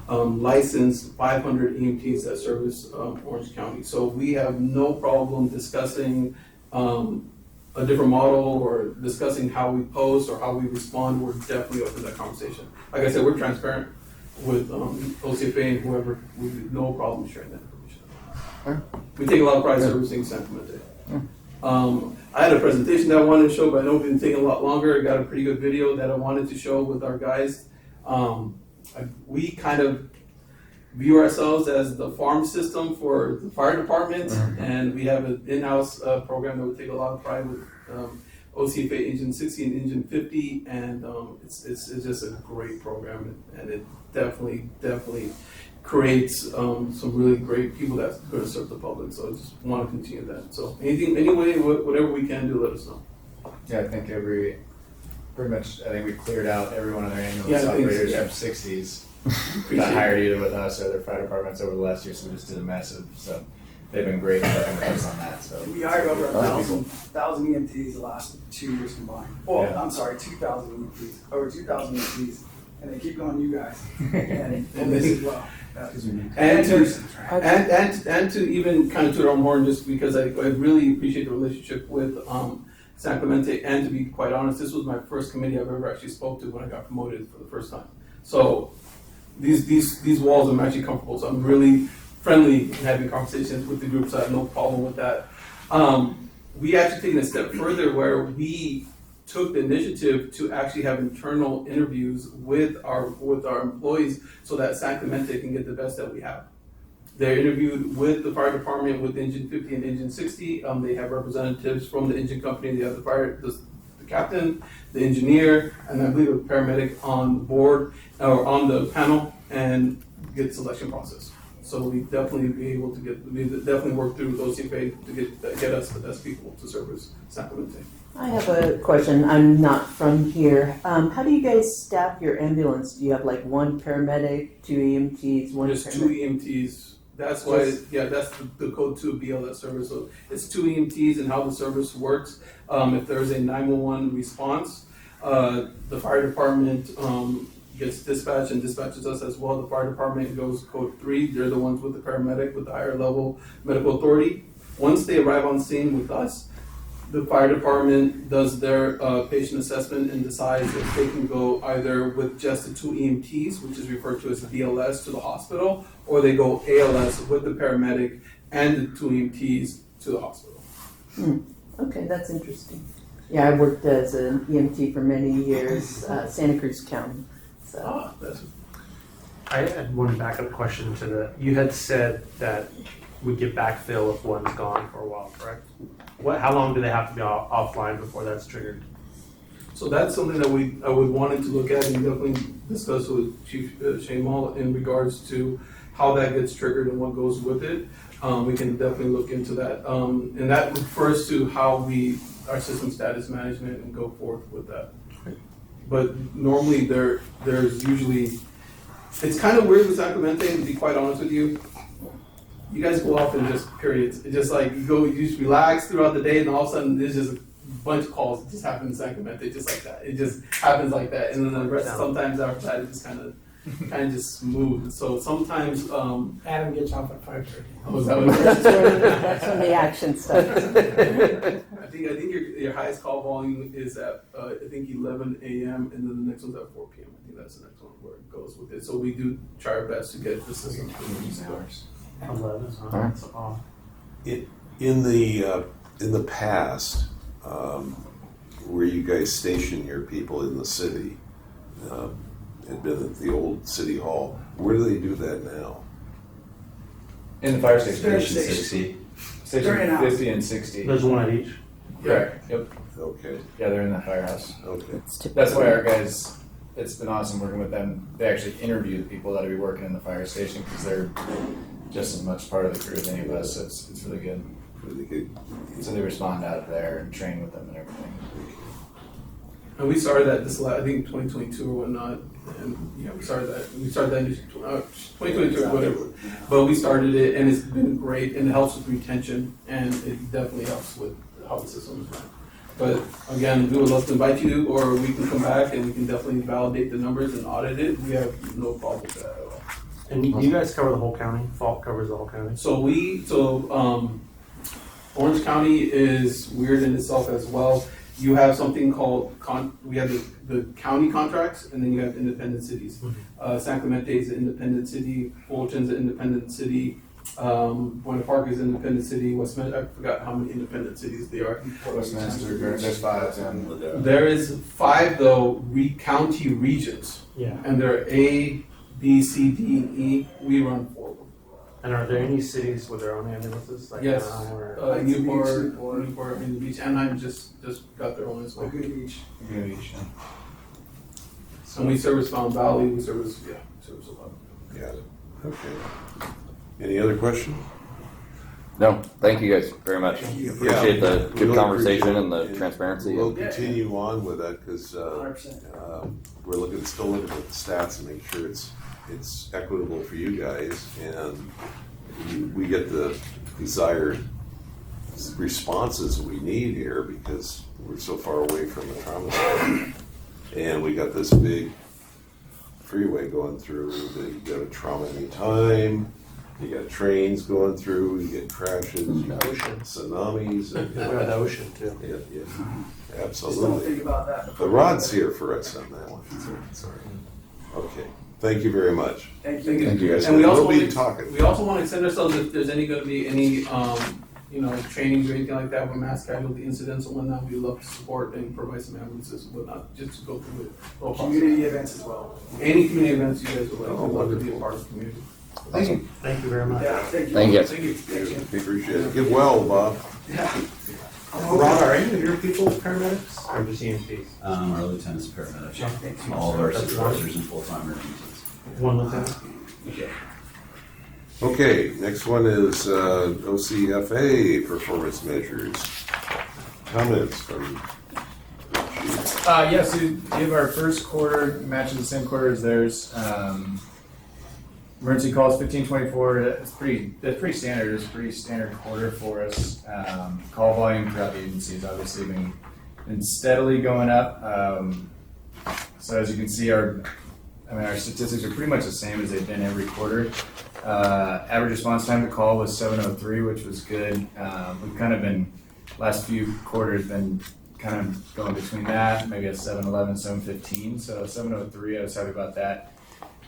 licensed 500 EMTs that service Orange County. So we have no problem discussing a different model or discussing how we post or how we respond. We're definitely open to that conversation. Like I said, we're transparent with OCFA and whoever. We have no problem sharing that information. We take a lot of pride in servicing San Clemente. I had a presentation that I wanted to show, but I know it's been taking a lot longer. I got a pretty good video that I wanted to show with our guys. We kind of view ourselves as the farm system for the fire department, and we have an in-house program that we take a lot of pride with OCFA Engine 60 and Engine 50, and it's just a great program, and it definitely creates some really great people that's going to serve the public. So I just want to continue that. So any way, whatever we can do, let us know. Yeah, I think pretty much, I think we cleared out every one of their ambulance Yeah, I think so, operators yeah. from 60s that hired either with us or their fire departments over the last year, so we just did a massive, so they've been great working with us on that, so. We hired over A lot of people. 1,000 EMTs the last 2 years combined. Well, Yeah. I'm sorry, 2,000 EMTs, over 2,000 EMTs, and they keep going, you guys, and And this they- as well. And to, nurses, right? and to even kind of toot our horn, just because I really appreciate the relationship with San Clemente, and to be quite honest, this was my first committee I've ever actually spoke to when I got promoted for the first time. So these walls I'm actually comfortable, so I'm really friendly in having conversations with the groups. I have no problem with that. We actually taken a step further where we took the initiative to actually have internal interviews with our employees so that San Clemente can get the best that we have. They're interviewed with the fire department, with Engine 50 and Engine 60. They have representatives from the engine company. They have the captain, the engineer, and I believe a paramedic on the board or on the panel, and get selection process. So we definitely definitely work through with OCFA to get us the best people to service San Clemente. I have a question. I'm not from here. How do you guys staff your ambulance? Do you have like one paramedic, 2 EMTs, one There's 2 EMTs. That's why, that's the code 2 BLS service. So it's 2 EMTs and how the service works. If there's a 911 response, the fire department gets dispatched and dispatches us as well. The fire department goes code 3. They're the ones with the paramedic, with the higher level medical authority. Once they arrive on scene with us, the fire department does their patient assessment and decides if they can go either with just the 2 EMTs, which is referred to as BLS, to the hospital, or they go ALS with the paramedic and the 2 EMTs to the hospital. Okay, that's interesting. Yeah, I worked as an EMT for many years, Santa Cruz County. So. I had one backup question to you had said that we get backfill if one's gone for a while, correct? How long do they have to be offline before that's triggered? So that's something that I would wanted to look at and definitely discuss with Chief Shane Mall in regards to how that gets triggered and what goes with it. We can definitely look into that. And that refers to how our system status management and go forth with that. But normally there's usually, it's kind of weird with Sacramento, to be quite honest with you. You guys go off in just periods. It's just like you just relax throughout the day and all of a sudden there's just a bunch of calls that just happen in Sacramento, just like that. It just happens like that. And then the rest, sometimes after that, it just kind of just smooth. So sometimes, Adam gets off at 5:30. oh, is that what it is? That's when the action starts. I think your highest call volume is at I think 11 a.m. and then the next one's at 4 p.m. I think that's the next one where it goes with it. So we do try our best to get the system to these hours. 11. Alright. That's off. In the past, where you guys station your people in the city, had been at the old city hall. Where do they do that now? In the fire station. Fire Station station. 60. They're in Station house. 50 and 60. There's one at each. Correct. Yep. Okay, Yeah, they're in the firehouse. okay. It's typical. That's why our guys, it's been awesome working with them. They actually interview the people that'll be working in the fire station because they're just as much part of the crew as any of us. So it's really good. Really good. So they respond out there and train with them and everything. And we started that I think 2022 or whatnot. And yeah, we started that in 2022 or whatever. But we started it and it's been great and it helps with retention and it definitely helps with how the system is run. But again, we would love to invite you or we can come back and we can definitely validate the numbers and audit it. We have no problem with that at all. And you guys cover the whole county? Falk covers the whole county? So Orange County is weird in itself as well. You have something called, we have the county contracts, and then you have independent cities. San Clemente is an independent city, Fulton's an independent city, Buena Park is an independent city, Westminster, I forgot how many independent cities there are. Westminster, there's 5 and There is 5 though, county regions, Yeah. and they're A, B, C, D, and E. We run 4 of them. And are there any cities with their own ambulances? Like Yes. Anaheim or- Newport, and the beach, Anaheim just got their own as well. And we service Fountain Valley, we service a lot. Got it. Okay. Any other questions? No, thank you guys very much. Appreciate the good Really conversation appreciate and the it. transparency. We'll continue on with that because 100%. we're still looking at the stats and make sure it's equitable for you guys and we get the desired responses we need here because we're so far away from the trauma center. And we got this big freeway going through that you got a trauma anytime, you got trains going through, you get crashes, you get tsunamis. And, We got the ocean too. yeah, Just don't absolutely. think about that. The rod's here for us on that one. Sorry. Okay, thank you very much. Thank you. Thank you guys. And we also We'll be want to, talking. we also want to extend ourselves if there's going to be any, trainings or anything like that with mass casualty incidents and whatnot, we'd love to support and provide some ambulances and whatnot, just to go through it. Well, Community events as well. Any community events you guys would like, we'd love to be a part of the community. Thank you. Thank you very much. Yeah, thank you. Thank you. Thank you. We appreciate it. Get well, Bob. Ron, are any of your people paramedics or just EMTs? Our lieutenant's a paramedic. Thank you. All of our That's supervisors and full-time emergencies. One lieutenant? Okay, next one is OCFA performance measures. Comments from Chief? Yes, we give our first quarter matches the same quarter as theirs. Emergency calls 1524. That's pretty standard. It's a pretty standard quarter for us. Call volume throughout the agency has obviously been steadily going up. So as you can see, our statistics are pretty much the same as they've been every quarter. Average response time to call was 7:03, which was good. We've kind of been, last few quarters, been kind of going between that, maybe a 7:11, 7:15. So 7:03, I was happy about that.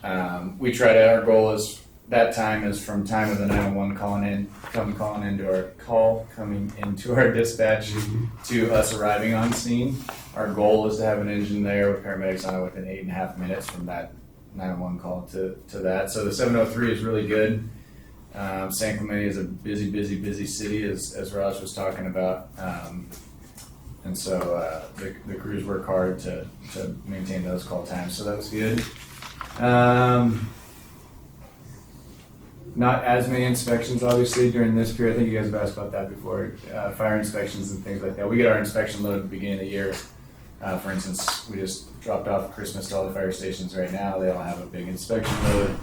Our goal is, that time is from time of the 911 coming into our dispatch to us arriving on scene. Our goal is to have an engine there with paramedics on it within 8.5 minutes from that 911 call to that. So the 7:03 is really good. San Clemente is a busy city, as Raj was talking about. And so the crews work hard to maintain those call times. So that was good. not as many inspections, obviously, during this period. I think you guys have asked about that before. Fire inspections and things like that. We get our inspection load at the beginning of the year. For instance, we just dropped off Christmas to all the fire stations right now. They all have a big inspection load.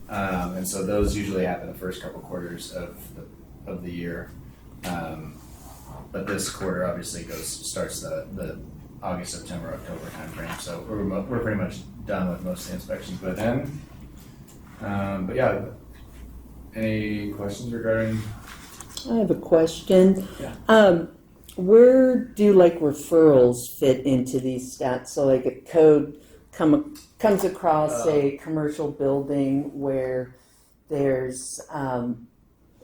And so those usually happen the first couple quarters of the year. But this quarter obviously starts the August, September, October timeframe. So we're pretty much done with most of the inspections by then. But yeah, any questions regarding? I have a question. Yeah. Where do like referrals fit into these stats? So like a code comes across a commercial building where there's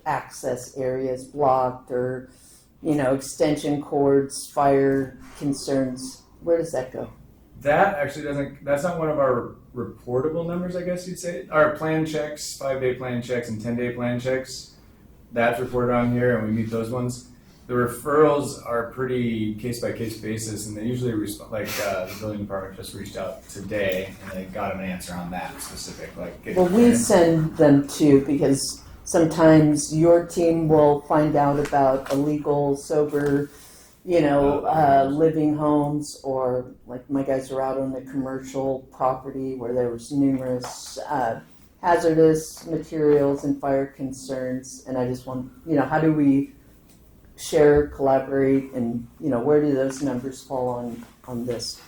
access areas blocked or, extension cords, fire concerns. Where does that go? That actually that's not one of our reportable numbers, I guess you'd say. Our plan checks, 5-day plan checks and 10-day plan checks, that's reported on here and we meet those ones. The referrals are pretty case-by-case basis, and they usually respond, the building department just reached out today, and they got an answer on that specific, Well, we send them too, because sometimes your team will find out about illegal, sober, living homes, or like my guys are out on the commercial property where there was numerous hazardous materials and fire concerns, and I just want, how do we share, collaborate, and where do those numbers fall on this?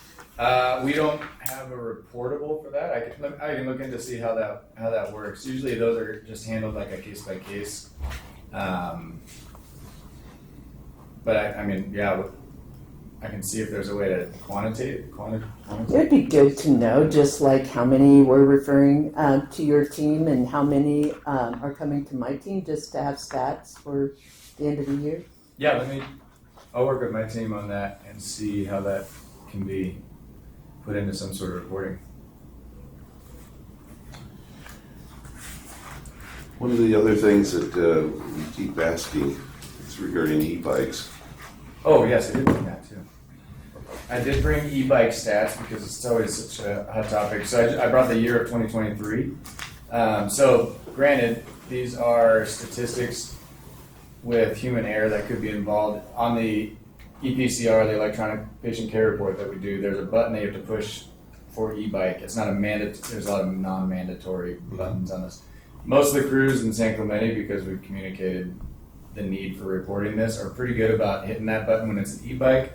We don't have a reportable for that. I can look into see how that works. Usually those are just handled like a case by case. But I can see if there's a way to quantitate. It would be good to know just like how many we're referring to your team and how many are coming to my team, just to have stats for the end of the year. Yeah, I'll work with my team on that and see how that can be put into some sort of reporting. One of the other things that we keep asking is regarding e-bikes. Oh, yes, I did bring that too. I did bring e-bike stats because it's always such a hot topic. So I brought the year of 2023. So granted, these are statistics with human error that could be involved. On the EPCR, the electronic patient care report that we do, there's a button that you have to push for e-bike. It's not a mandatory, there's a lot of non-mandatory buttons on this. Most of the crews in San Clemente, because we've communicated the need for reporting this, are pretty good about hitting that button when it's an e-bike,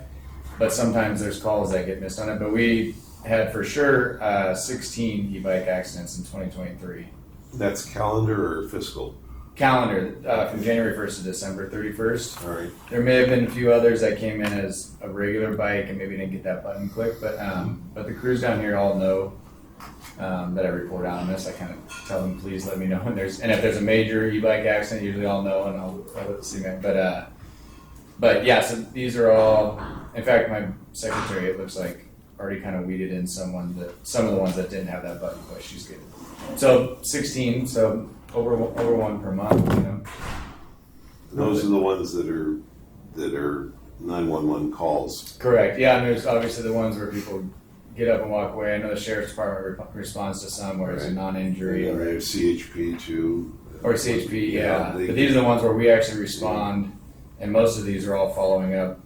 but sometimes there's calls that get missed on it. But we had for sure 16 e-bike accidents in 2023. That's calendar or fiscal? Calendar, from January 1st to December 31st. All right. There may have been a few others that came in as a regular bike and maybe didn't get that button clicked, but the crews down here all know that I report on this. I kind of tell them, please let me know when and if there's a major e-bike accident, usually I'll know and I'll let the CMAC. But yeah, so these are all, in fact, my secretary, it looks like, already kind of weeded in some of the ones that didn't have that button push. She's good. So 16, so over one per month, Those are the ones that are 911 calls. Correct. Yeah, and there's obviously the ones where people get up and walk away. I know the sheriff's department responds to some where it's a non-injury, And or they have CHP too. Or CHP, yeah. they- But these are the ones where we actually respond, and most of these are all following up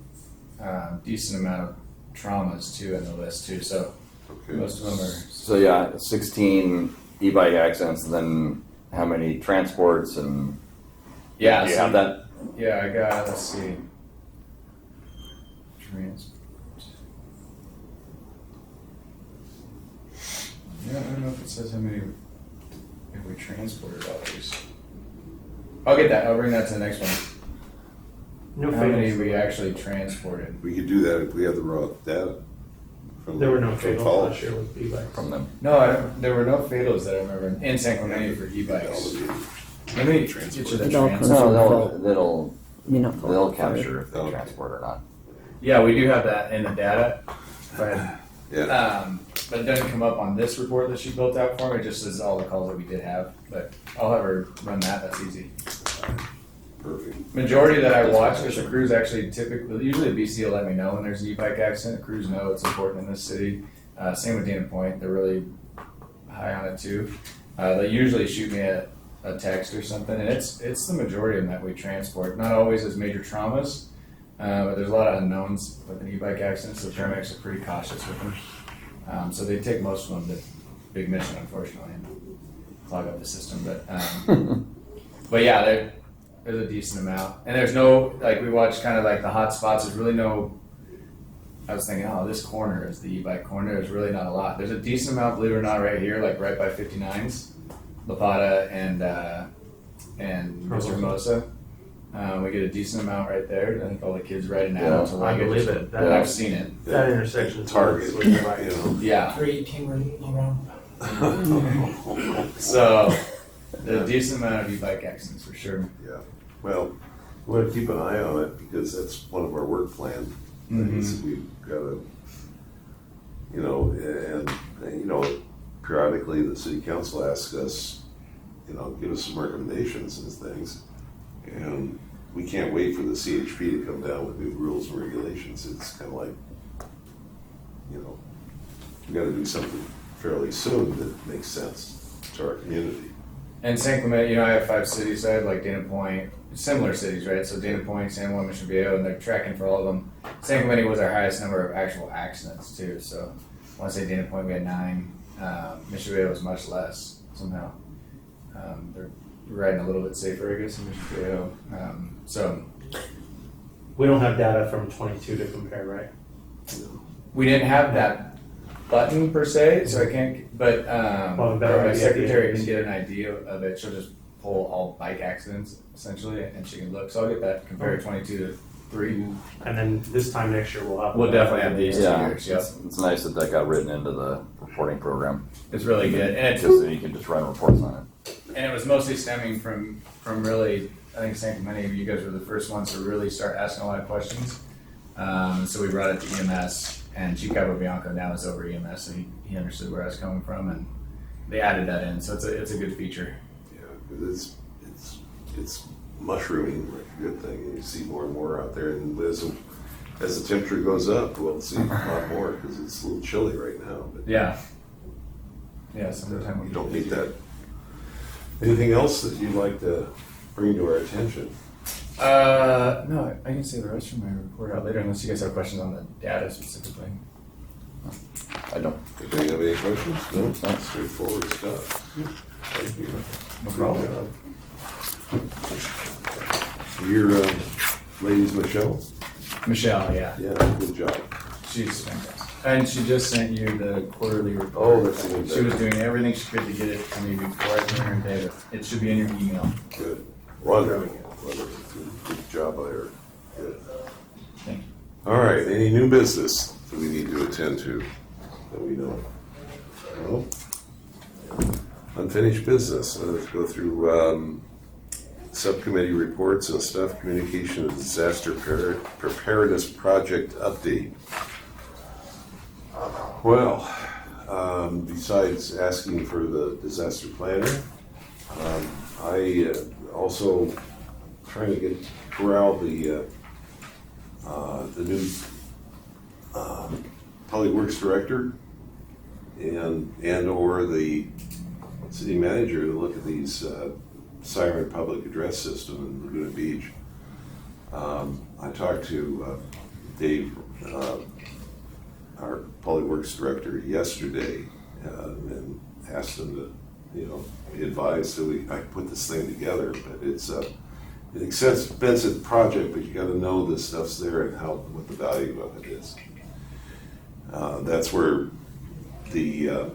decent amount of traumas too in the list too. So Okay. most of them are. So yeah, 16 e-bike accidents, and then how many transports and Yeah. do you so- have that? Yeah, I got. Let's see. Transport. Yeah, I don't know if it says how many. If we transported all these. I'll get that. I'll bring that to the next one. No How many fatals. we actually transported? We could do that if we have the raw data. From There were no from fatals calls. last year with e-bikes. From them. No, there were no fatals that I remember in San Clemente for e-bikes. Let me get you the It all transport. comes No, they'll You they'll capture if they Okay. transport or not. Yeah, we do have that in the data, but Yeah. but it doesn't come up on this report that she built out for me. It just says all the calls that we did have. But I'll have her run that. That's easy. Perfect. Majority that I watch, because the crews actually usually the BC will let me know when there's an e-bike accident. The crews know it's important in this city. Same with Dana Point. They're really high on it too. They usually shoot me a text or something, and it's the majority of them that we transport. Not always as major traumas, but there's a lot of unknowns with an e-bike accident, so paramedics are pretty cautious with them. So they take most of them to Big Mission, unfortunately, and clog up the system. But yeah, there's a decent amount, and there's no, like, we watch kind of like the hot spots. There's really no. I was thinking, oh, this corner is the e-bike corner. There's really not a lot. There's a decent amount, believe it or not, right here, like right by 59s, Lapata and Mr. Hermosa. We get a decent amount right there. I think all the kids riding out. Yeah, I believe it. That I've seen it. That intersection. Target, with the bike. you know. Yeah. 318 around. So there's a decent amount of e-bike accidents for sure. Yeah, well, we want to keep an eye on it because that's one of our work plan things. We've got to, you know, and you know, periodically the city council asks us, you know, give us some recommendations and things, and we can't wait for the CHP to come down with new rules and regulations. It's kind of like, you know, we got to do something fairly soon that makes sense to our community. And San Clemente, you know, I have 5 cities. I have like Dana Point, similar cities, right? So Dana Point, San Juan, Mission Viejo, and they're tracking for all of them. San Clemente was our highest number of actual accidents too. So I want to say Dana Point we had 9. Mission Viejo was much less somehow. They're riding a little bit safer, I guess, in Mission Viejo. So We don't have data from 22 to compare, right? we didn't have that button per se, so I can't. But Well, better my idea. secretary can get an idea of it. She'll just pull all bike accidents essentially, and she can look. So I'll get that compared 22 to 3. And then this time next year we'll have. We'll definitely have these 2 Yeah, years. Yep. it's nice that got written into the reporting program. It's really good, and Just so you can just run reports on it. it was mostly stemming from really. I think San Clemente, you guys were the first ones to really start asking a lot of questions. So we brought it to EMS, and Chief Cabo Bianco now is over EMS, so he understood where I was coming from, and they added that in. So it's a good feature. Yeah, because it's mushrooming, like a good thing. You see more and more out there, and as the temperature goes up, we'll see a lot more because it's a little chilly right now. But Yeah. Yeah. Sometime you don't need that. Anything else that you'd like to bring to our attention? No, I can say the rest of my report out later unless you guys have questions on the data specifically. I don't. Anybody have any questions? No, it's not straightforward stuff. Thank you. No problem. Your ladies, Michelle? Michelle, yeah. Yeah, good job. She's fantastic. And she just sent you the quarterly report. Oh, that's even She was better. doing everything she could to get it to me before I came here today. It should be in your email. Good. Wonderful. Good job by her. Good. Thank you. All right, any new business that we need to attend to that we know? No? Unfinished business. Let's go through subcommittee reports and stuff. Communication and disaster preparedness project update. Well, besides asking for the disaster planner, I also trying to corral the new Public Works Director and or the city manager to look at these Siren Public Address System in Laguna Beach. I talked to Dave, our Public Works Director, yesterday and asked him to, advise that I put this thing together. But it's an expensive project, but you got to know this stuff's there and what the value of it is. That's where the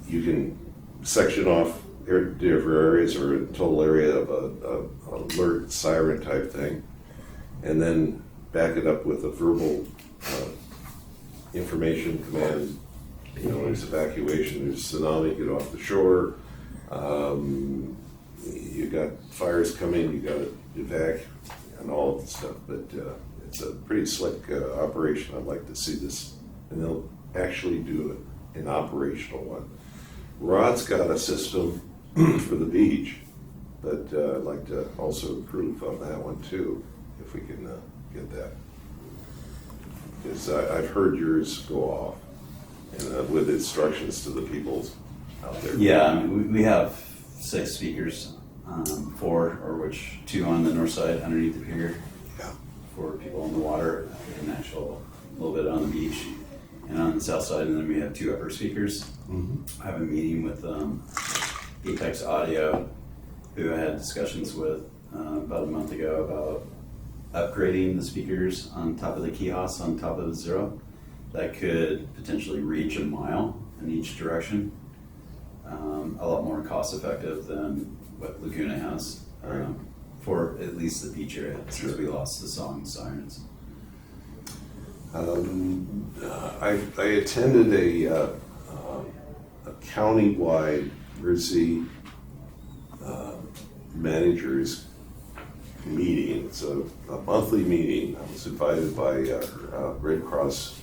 you can section off different areas or a total area of a alert siren type thing, and then back it up with a verbal information command. There's evacuation, there's tsunami, get off the shore. You got fires coming, you got to evac, and all of the stuff. But it's a pretty slick operation. I'd like to see this, and they'll actually do an operational one. Rod's got a system for the beach, but I'd like to also improve on that one too, if we can get that. Because I've heard yours go off, and with instructions to the people out there? Yeah, I mean, we have 6 speakers, 4, or which 2 on the north side underneath the pier. Yeah. For people on the water, and actual, a little bit on the beach, and on the south side, and then we have 2 upper speakers. I have a meeting with Apex Audio, who I had discussions with about a month ago about upgrading the speakers on top of the kiosks on top of the Zero that could potentially reach a mile in each direction. A lot more cost effective than what Laguna has for at least the beach area, since we lost the song Sirens. I attended a county-wide emergency managers meeting. It's a monthly meeting. I was invited by a Red Cross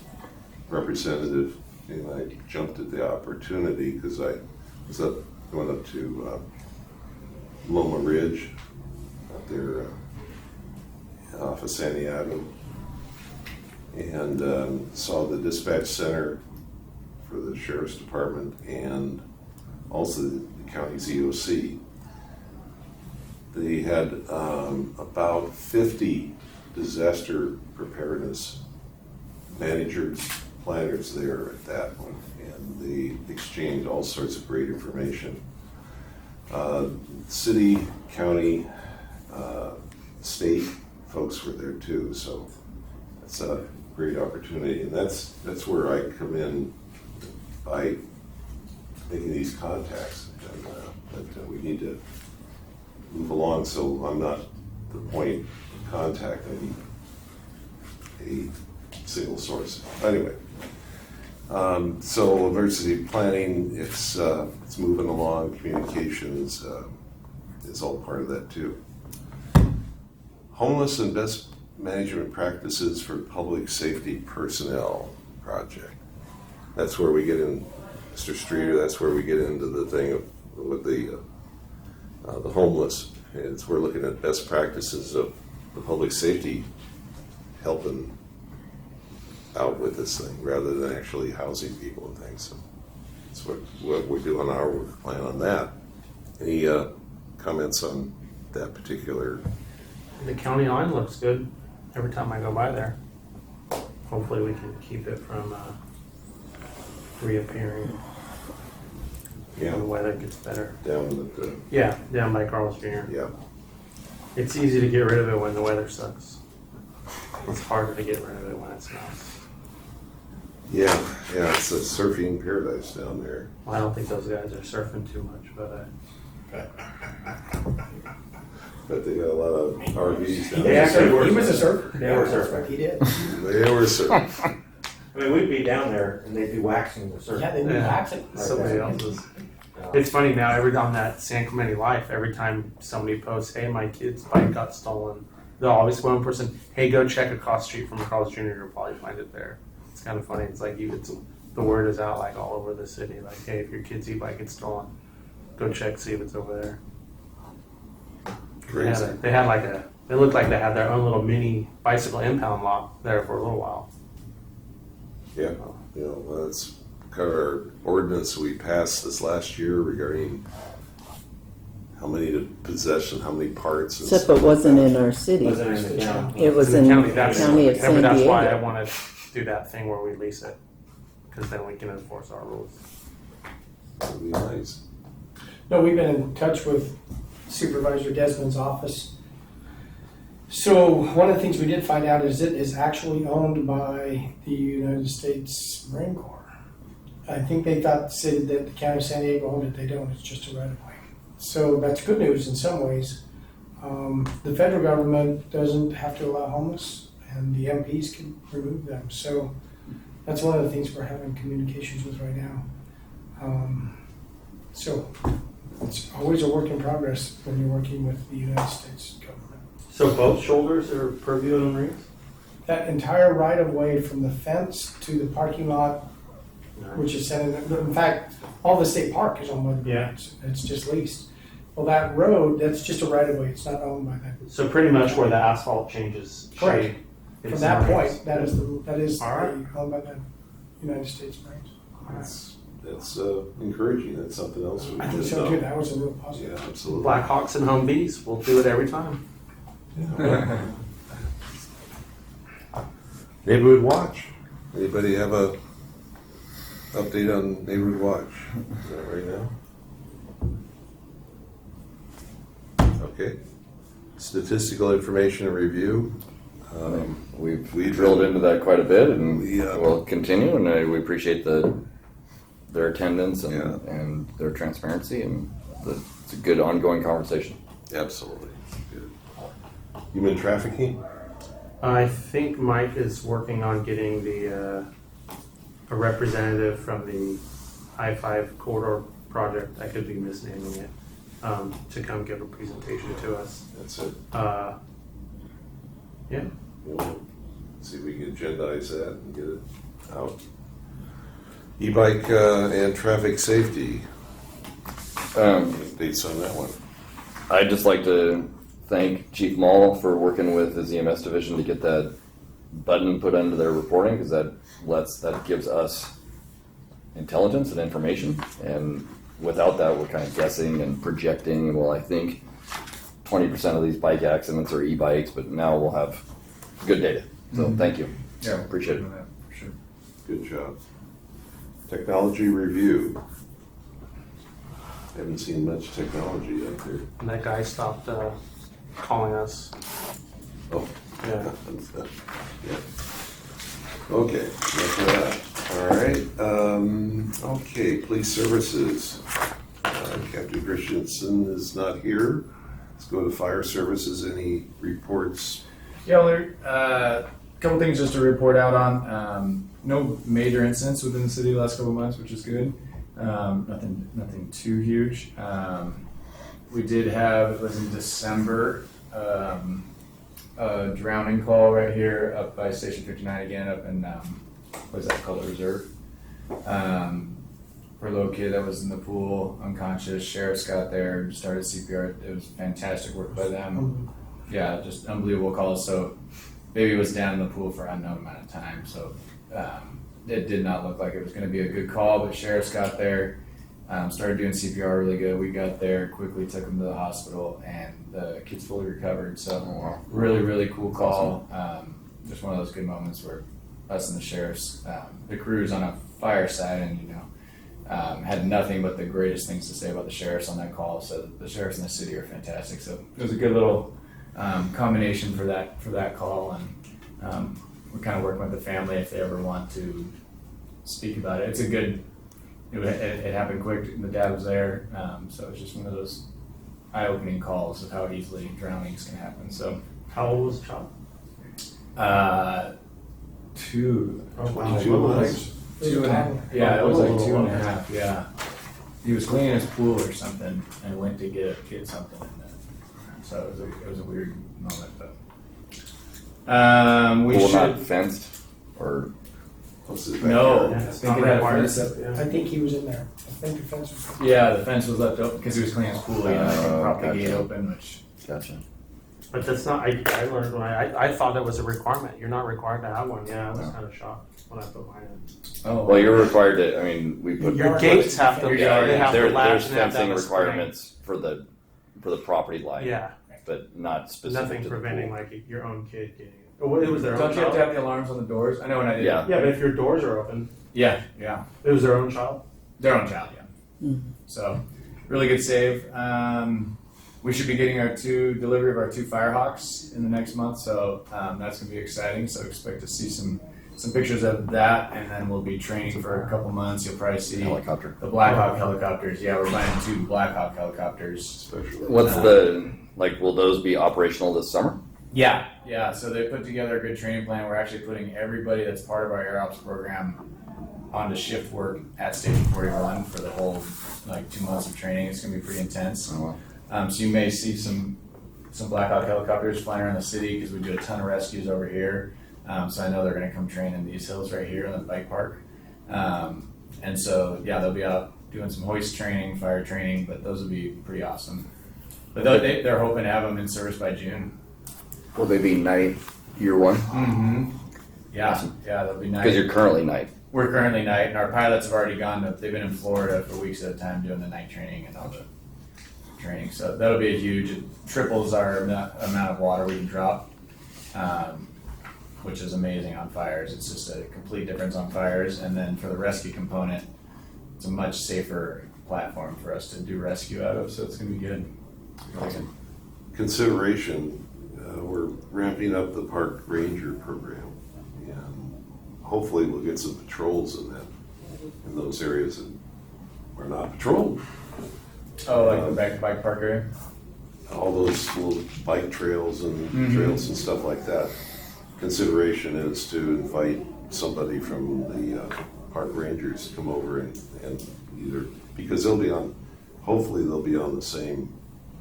representative, and I jumped at the opportunity because I was going up to Loma Ridge up there off of Santiago, and saw the dispatch center for the sheriff's department and also the county's EOC. They had about 50 disaster preparedness managers, planners there at that one, and they exchanged all sorts of great information. City, county, state folks were there too, so it's a great opportunity, and that's where I come in by making these contacts, and that we need to move along, so I'm not the point of contact. I need a single source. Anyway, so emergency planning, it's moving along. Communications is all part of that too. Homeless and best management practices for public safety personnel project. That's where we get in, Mr. Streeter. That's where we get into the thing of with the homeless. We're looking at best practices of the public safety helping out with this thing rather than actually housing people and things. So that's what we're doing our work plan on that. Any comments on that particular? The county line looks good every time I go by there. Hopefully we can keep it from reappearing. Yeah. When the weather gets better. Down at the, Yeah, down by Carl's Jr. yeah. It's easy to get rid of it when the weather sucks. It's harder to get rid of it when it snows. Yeah, it's a surfing paradise down there. Well, I don't think those guys are surfing too much, but But they got a lot of RVs down They there. actually were. He was a surfer. They were surfing. He did. They were surfing. I mean, we'd be down there and they'd be waxing the surf. Yeah, they do waxing. somebody else's. It's funny now, on that San Clemente Life, every time somebody posts, hey, my kid's bike got stolen, they'll always one person, hey, go check across the street from Carl's Jr., you'll probably find it there. It's kind of funny. It's like the word is out like all over the city. Like, hey, if your kid's e-bike gets stolen, go check, see if it's over there. Crazy. They looked like they had their own little mini bicycle impound lot there for a little while. Yeah, well, that's kind of our ordinance we passed this last year regarding how many to possession, how many parts. And Except stuff it wasn't like in our city. Wasn't in the county. It was in the county of San That's why I Diego. want to do that thing where we lease it, because then we can enforce our rules. that would be nice. No, we've been in touch with Supervisor Desmond's office. So one of the things we did find out is it is actually owned by the United States Marine Corps. I think they thought said that the county of San Diego owned it. They don't. It's just a right of way. So that's good news in some ways. The federal government doesn't have to allow homeless, and the MPs can remove them. So that's one of the things we're having communications with right now. So it's always a work in progress when you're working with the United States government. So both shoulders are purview of the Marines? That entire right of way from the fence to the parking lot, which is set in fact, all the state park is owned by the Marines. It's just leased. Well, that road, that's just a right of way. It's not owned by them. So pretty much where the asphalt changes Correct. shade. From it's that Marines. point, that is All right. owned by the United States Marines. It's that's encouraging. That's something else we I think just so too, don't. that was a real positive. Yeah, absolutely. Blackhawks and Humvees, we'll do it every time. Neighborhood Watch. Anybody have a update on Neighborhood Watch? Is that right now? Okay. Statistical information and review. We've we drilled into that quite a bit, and We, we'll continue. And we appreciate their attendance and, Yeah. and their transparency, and it's a good ongoing conversation. Absolutely. Good. Human trafficking? I think Mike is working on getting a representative from the I-5 corridor project. I could be misnaming it, to come give a presentation to us. That's it. Yeah. We'll see if we can agendize that and get it out. E-bike and traffic safety. Updates on that one. I'd just like to thank Chief Mall for working with his EMS division to get that button put under their reporting, because that gives us intelligence and information, and without that we're kind of guessing and projecting. Well, I think 20% of these bike accidents are e-bikes, but now we'll have good data. So thank you. Yeah, Appreciate it. For sure. Good job. Technology review. Haven't seen much technology out there. And that guy stopped calling us. Oh. Yeah. Yeah. Okay, enough of that. All right. Okay, police services. Captain Christensen is not here. Let's go to fire services. Any reports? Yeah, well, a couple things just to report out on. No major incidents within the city the last couple months, which is good. Nothing too huge. We did have, it was in December, a drowning call right here up by Station 59 again, up in, what is that called, the Reserve? For a little kid that was in the pool, unconscious. Sheriffs got there, started CPR. It was fantastic work by them. Yeah, just unbelievable calls. So baby was down in the pool for an unknown amount of time. So it did not look like it was going to be a good call, but sheriffs got there, started doing CPR really good. We got there, quickly took him to the hospital, and the kid's fully recovered. So really, really cool call. Just one of those good moments where us and the sheriffs, the crews on a fire side, and had nothing but the greatest things to say about the sheriffs on that call. So the sheriffs in the city are fantastic. So it was a good little combination for that call, and we're kind of working with the family if they ever want to speak about it. It's a good. It happened quick, and the dad was there, so it's just one of those eye-opening calls of how easily drownings can happen. So, How old was the child? 2. Oh, wow. 2 months. 2.5. Yeah, it was like 2.5. Yeah, he was cleaning his pool or something and went to get something in there. So it was a weird moment, but we Pool should. not fenced, or No, Yeah, I it's think not it had a required. fence up. Yeah. I think he was in there. I think the fence was. Yeah, the fence was left open because he was cleaning his pool. I think propped the Gotcha. gate open, which. gotcha. But that's not, I learned when I thought that was a requirement. You're not required to have one. Yeah, I was kind of shocked when I put mine in. Oh, Well, you're required to. I mean, we put Your gates have to, Yeah, they have to there's latch and have fencing that spring. requirements for the property line. Yeah, But not specific nothing to the preventing pool. like your own kid getting it. Oh, it was their own Don't you have child? to have the alarms on the doors? I know when I did. Yeah. Yeah, but if your doors are open, Yeah. it was their own child. Their own child, yeah. So, really good save. We should be getting our delivery of our 2 Firehawks in the next month, so that's gonna be exciting. So expect to see some pictures of that, and then we'll be training for a couple months. You'll probably see Helicopter. the Blackhawk helicopters. Yeah, we're buying 2 Blackhawk helicopters. Especially. What's will those be operational this summer? Yeah. So they put together a good training plan. We're actually putting everybody that's part of our Air Ops program onto shift work at Station 41 for the whole 2 months of training. It's gonna be pretty intense. Oh, So you may see some Blackhawk helicopters flying around the city because we do a ton of rescues over here. So I know they're gonna come train in these hills right here in the bike park. And so yeah, they'll be out doing some hoist training, fire training, but those will be pretty awesome. But they're hoping to have them in service by June. Will they be night year 1? Mm-hmm. Yeah, yeah, that'll be nice. Because you're currently night. We're currently night, and our pilots have already gone. They've been in Florida for weeks at a time doing the night training and all the training. So that'll be a huge. It triples our amount of water we can drop, which is amazing on fires. It's just a complete difference on fires. And then for the rescue component, it's a much safer platform for us to do rescue out of. So it's going to be good. Really good. Consideration, we're ramping up the park ranger program, and hopefully we'll get some patrols in those areas that are not patrolled. Oh, like the back to bike park area? All those little bike trails and trails and stuff like that. Consideration is to invite somebody from the park rangers to come over and either, because hopefully they'll be on the same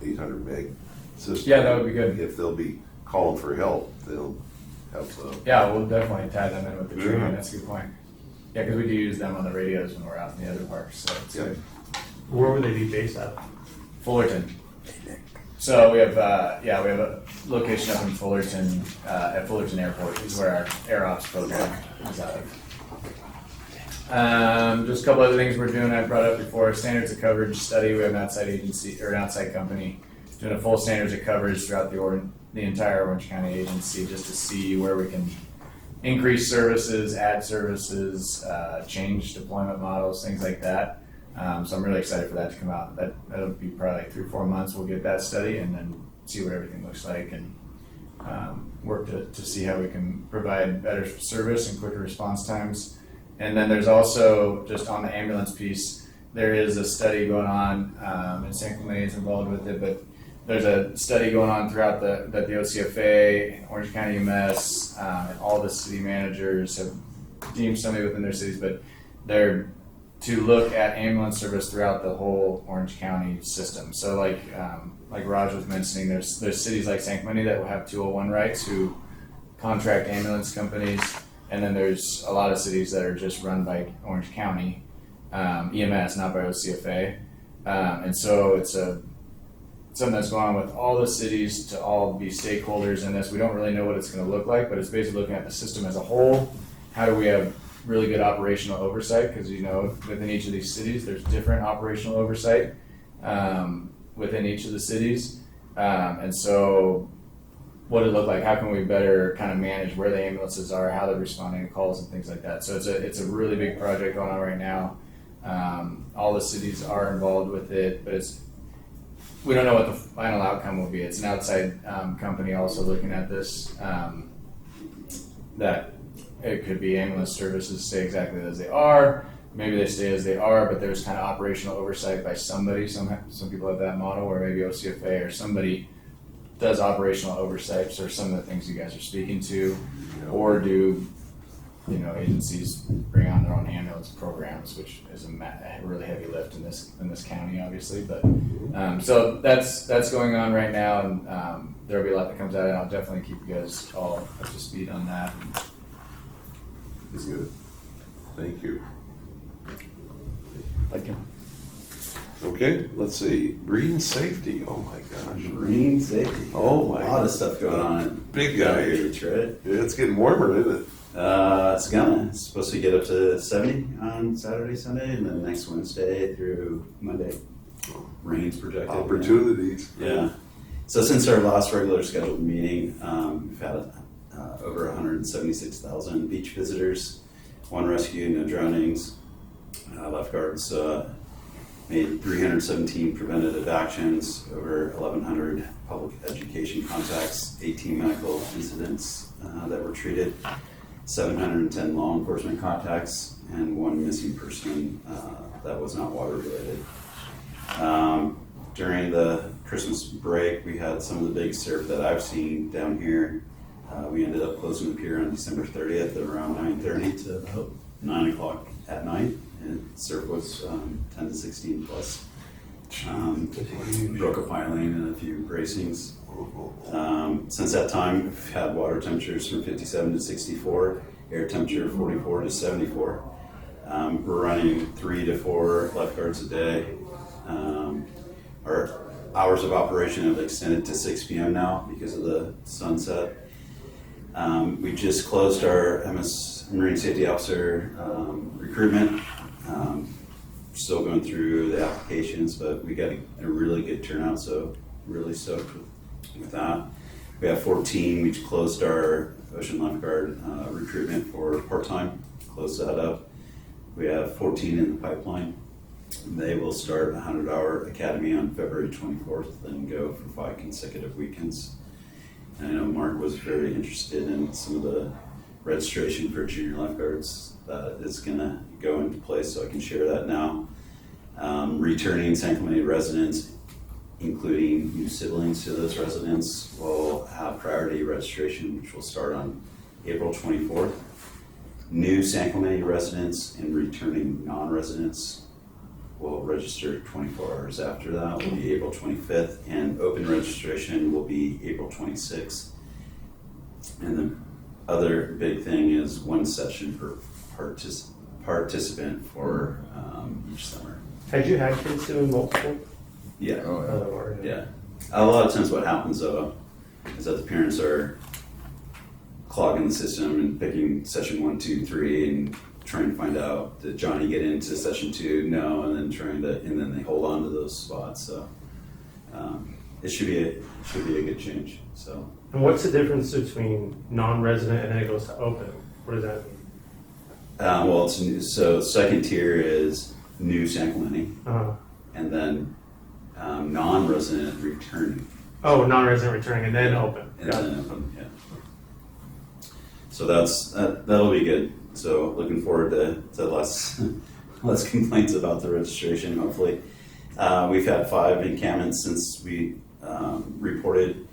800 meg system. Yeah, that would be good. If they'll be calling for help, they'll have Yeah, we'll definitely tie them in with the training. That's a good point. Yeah, because we do use them on the radios when we're out in the other parks, so it's good. Where would they be based at? Fullerton. So we have a location up in Fullerton, at Fullerton Airport is where our Air Ops program is out of. Just a couple other things we're doing, I brought up before, standards of coverage study. We have an outside agency, or an outside company, doing a full standards of coverage throughout the entire Orange County agency, just to see where we can increase services, add services, change deployment models, things like that. So I'm really excited for that to come out. That'll be probably like 3 or 4 months. We'll get that study and then see what everything looks like and work to see how we can provide better service and quicker response times. And then there's also, just on the ambulance piece, there is a study going on, and San Clemente is involved with it, but there's a study going on throughout that the OCFA, Orange County EMS, and all the city managers have deemed somebody within their cities, but they're to look at ambulance service throughout the whole Orange County system. So like Raj was mentioning, there's cities like San Clemente that will have 201 rights who contract ambulance companies, and then there's a lot of cities that are just run by Orange County EMS, not by OCFA, and so it's something that's going on with all the cities to all be stakeholders in this. We don't really know what it's going to look like, but it's basically looking at the system as a whole. How do we have really good operational oversight? Because within each of these cities, there's different operational oversight within each of the cities, and so what does it look like? How can we better kind of manage where the ambulances are, how they're responding to calls and things like that? So it's a really big project going on right now. All the cities are involved with it, but we don't know what the final outcome will be. It's an outside company also looking at this. That it could be ambulance services stay exactly as they are. Maybe they stay as they are, but there's kind of operational oversight by somebody. Some people have that model, or maybe OCFA or somebody does operational oversight for some of the things you guys are speaking to, or do agencies bring on their own ambulance programs, which is a really heavy lift in this county, obviously. But so that's going on right now, and there'll be a lot that comes out, and I'll definitely keep you guys all up to speed on that. It's good. Thank you. Thank you. Okay, let's see. Green safety. Oh my gosh. Green safety. Oh my. A lot of stuff going on. Big guy. Beach, right? It's getting warmer, isn't it? It's supposed to get up to 70 on Saturday, Sunday, and then next Wednesday through Monday. Rain's projected. Opportunities. Yeah. So since our last regular scheduled meeting, we've had over 176,000 beach visitors, 1 rescue, no drownings. Lifeguards made 317 preventative actions, over 1,100 public education contacts, 18 medical incidents that were treated, 710 law enforcement contacts, and 1 missing person that was not water related. During the Christmas break, we had some of the big surf that I've seen down here. We ended up closing the pier on December 30th at around 9:30 to about 9 o'clock at night. And surf was 10 to 16 plus. Broke a piling and a few bracings. Since that time, we've had water temperatures from 57 to 64, air temperature 44 to 74. We're running 3 to 4 lifeguards a day. Our hours of operation have extended to 6 p.m. now because of the sunset. We just closed our MS Marine Safety Officer recruitment. Still going through the applications, but we got a really good turnout, so really stoked with that. We have 14. We closed our Ocean Lifeguard recruitment for part-time, closed that up. We have 14 in the pipeline. They will start a 100-hour academy on February 24th and go for 5 consecutive weekends. And I know Mark was very interested in some of the registration for junior lifeguards that is going to go into place, so I can share that now. Returning San Clemente residents, including new siblings to those residents, will have priority registration, which will start on April 24th. New San Clemente residents and returning non-residents will register 24 hours after that, will be April 25th, and open registration will be April 26th. And the other big thing is 1 session per participant for each summer. Had you had kids doing multiple? Yeah. Oh, Yeah. A lot of times what happens though is that the parents are clogging the system and picking session 1, 2, 3 and trying to find out, did Johnny get into session 2? No, and then they hold on to those spots. So it should be a good change. So. And what's the difference between non-resident and then it goes to open? What does that mean? Well, it's new, so second tier is new San Clemente, and then non-resident returning. Oh, non-resident returning and then open. And then open, yeah. So that'll be good. So looking forward to less complaints about the registration. Hopefully, we've had 5 encampments since we reported.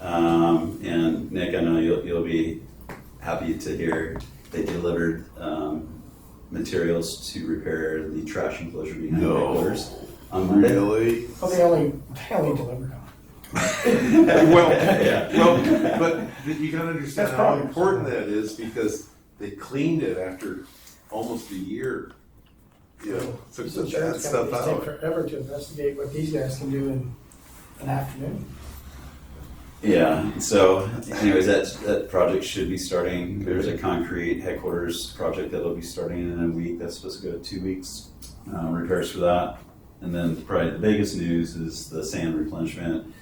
And Nick, I know you'll be happy to hear they delivered materials to repair the trash enclosure behind the headquarters on Monday. Really? Well, they only delivered them. Well, but you gotta understand That's how probably important that is, because they cleaned it after almost a year. You know, took These the bad insurance stuff companies take out. forever to investigate what these guys can do in an afternoon. Yeah, so anyways, that project should be starting. There's a concrete headquarters project that'll be starting in a week. That's supposed to go 2 weeks. Repairs for that. And then probably the biggest news is the sand replenishment.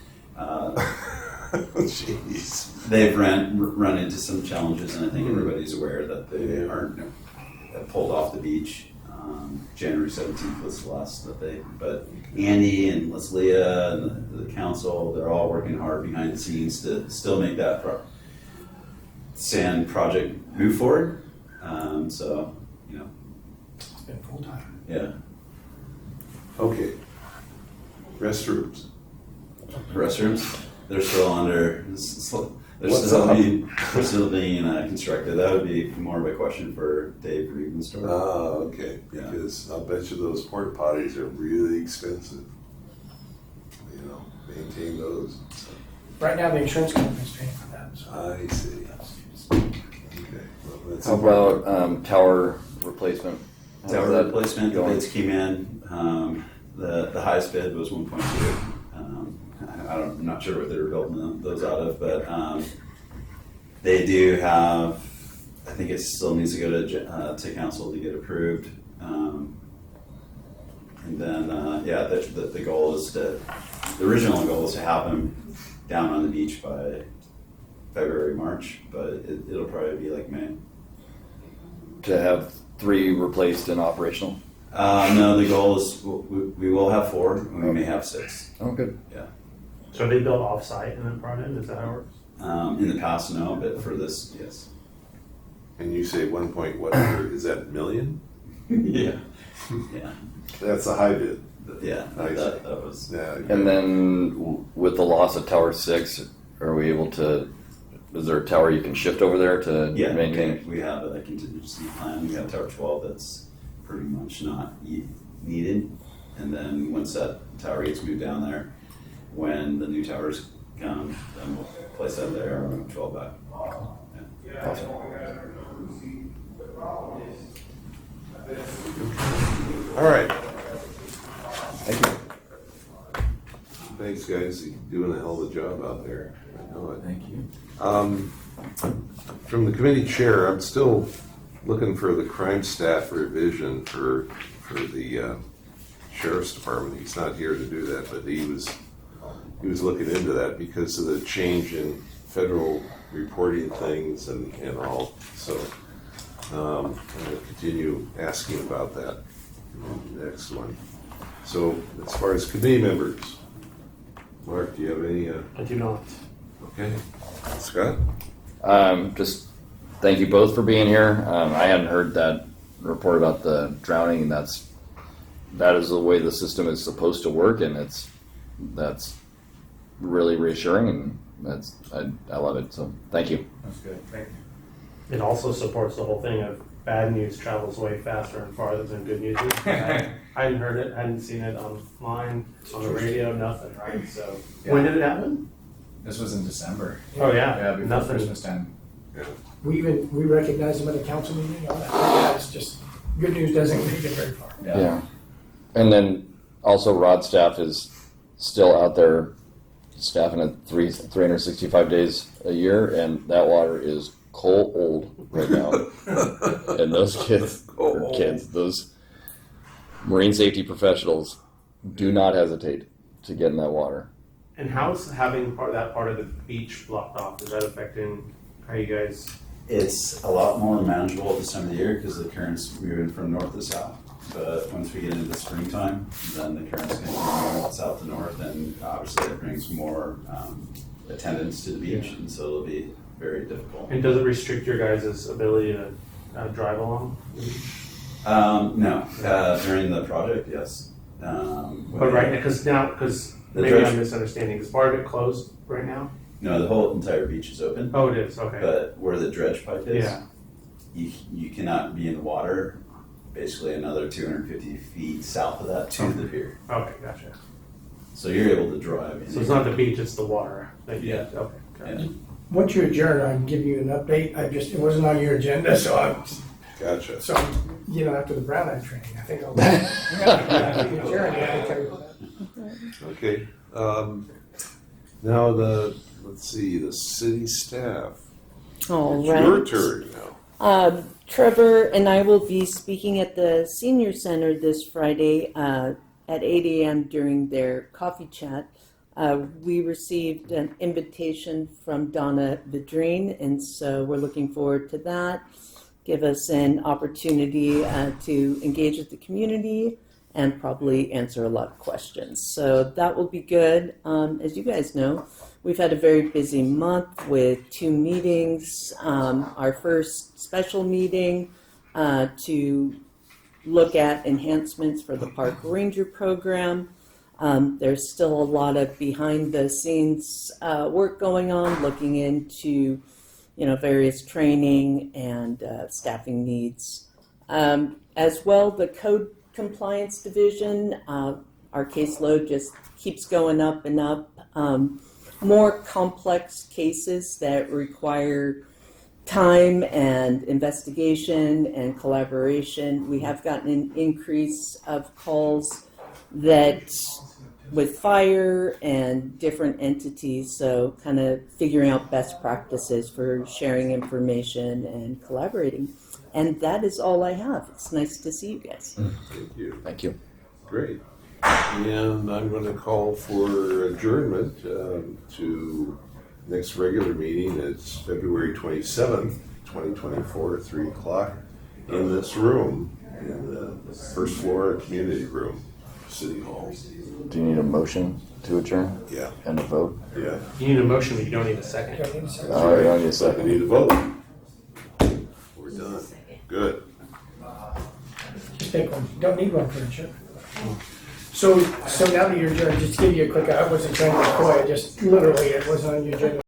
Jeez. They've run into some challenges, and I think everybody's aware that they aren't pulled off the beach. January 17th was the last but Andy and Leslia and the council, they're all working hard behind the scenes to still make that sand project move forward. So, you know. It's been full time. Yeah. Okay. Restrooms. Restrooms, they're still under, they're What's still up? being constructed. That would be more of a question for Dave Regenstore. Oh, okay. Yeah. Because I'll bet you those porta potties are really expensive. You know, maintain those. Right now, the insurance company's paying for that. So. I see. Okay. Well, that's How about tower replacement? How's Tower that replacement, the going? bids came in, the highest bid was 1.2. I'm not sure what they were building those out of, but they do have, I think it still needs to go to council to get approved. And then, the goal is the original goal is to have them down on the beach by February, March, but it'll probably be like May. To have 3 replaced and operational? No, the goal is we will have 4, and we may have 6. Oh, good. Yeah. So they built off-site and then brought in, is that how it works? In the past, no, but for this, yes. And you say 1 point whatever, is that million? Yeah. Yeah. That's a high bid. Yeah, I that was. Yeah. And then with the loss of Tower 6, are we able to, is there a tower you can shift over there to Yeah, maintain? we have a contingency plan. We have Tower 12 that's pretty much not needed. And then once that tower gets moved down there, when the new towers come, then we'll place that there and move 12 back. Yeah. Awesome. All right. Thank you. Thanks, guys are doing a hell of a job out there. I know it. Thank you. From the committee chair, I'm still looking for the crime staff revision for the sheriff's department. He's not here to do that, but he was looking into that because of the change in federal reporting things and all. So I'm going to continue asking about that in the next one. So as far as committee members, Mark, do you have any? I do not. Okay. Scott? Just thank you both for being here. I hadn't heard that report about the drowning, and that is the way the system is supposed to work, and that's really reassuring, and I love it. So thank you. That's good. Thank you. It also supports the whole thing of bad news travels way faster and farther than good news. I hadn't heard it, hadn't seen it online, on the radio, nothing, right? So when did it happen? This was in December. Oh yeah, Yeah, before nothing. Christmas time. We recognized them at a council meeting, all that. Yeah, it's just, good news doesn't make it very far. Yeah. And then also Rod staff is still out there staffing it 365 days a year, and that water is cold right now. And those those marine safety professionals do not hesitate to get in that water. And how's having that part of the beach blocked off? Is that affecting how you guys? It's a lot more manageable at this time of the year because the current's moving from north to south. But once we get into the springtime, then the current's going to move south to north, and obviously it brings more attendance to the beach, and so it'll be very difficult. And does it restrict your guys' ability to drive along the beach? No, during the project, yes. But right now, because maybe dredge- I'm misunderstanding. Is part of it closed right now? No, the whole entire beach is open. Oh, it is. Okay. But where the dredge pipe is, Yeah. you cannot be in the water basically another 250 feet south of that to the pier. Okay, gotcha. So you're able to drive. So it's not the beach; it's the water. Yeah. Okay. Gotcha. Once you adjourn, I can give you an update. It wasn't on your agenda, so Gotcha. after the Brown Act training, I think I'll. After you adjourn, I can tell you about that. Okay. Now let's see, the city staff. All It's right. your turn now. Trevor and I will be speaking at the Senior Center this Friday at 8 a.m. during their coffee chat. We received an invitation from Donna Vidrine, and so we're looking forward to that. Give us an opportunity to engage with the community and probably answer a lot of questions. So that will be good. As you guys know, we've had a very busy month with 2 meetings. Our first special meeting to look at enhancements for the Park Ranger program. There's still a lot of behind the scenes work going on, looking into various training and staffing needs. As well, the code compliance division, our caseload just keeps going up and up. More complex cases that require time and investigation and collaboration. We have gotten an increase of calls that with fire and different entities, so kind of figuring out best practices for sharing information and collaborating. And that is all I have. It's nice to see you guys. Thank you. Thank you. Great. And I'm going to call for adjournment to next regular meeting. It's February 27th, 2024, 3 o'clock in this room, in the first floor community room, City Hall. Do you need a motion to adjourn? Yeah. And a vote? Yeah. You need a motion, but you don't need a second. Oh, you don't need a I second. need a vote. We're done. Good. Just take one. You don't need one for insurance. So now that you're adjourned, just to give you a quick, I wasn't trying to be coy, just literally, it wasn't on your agenda.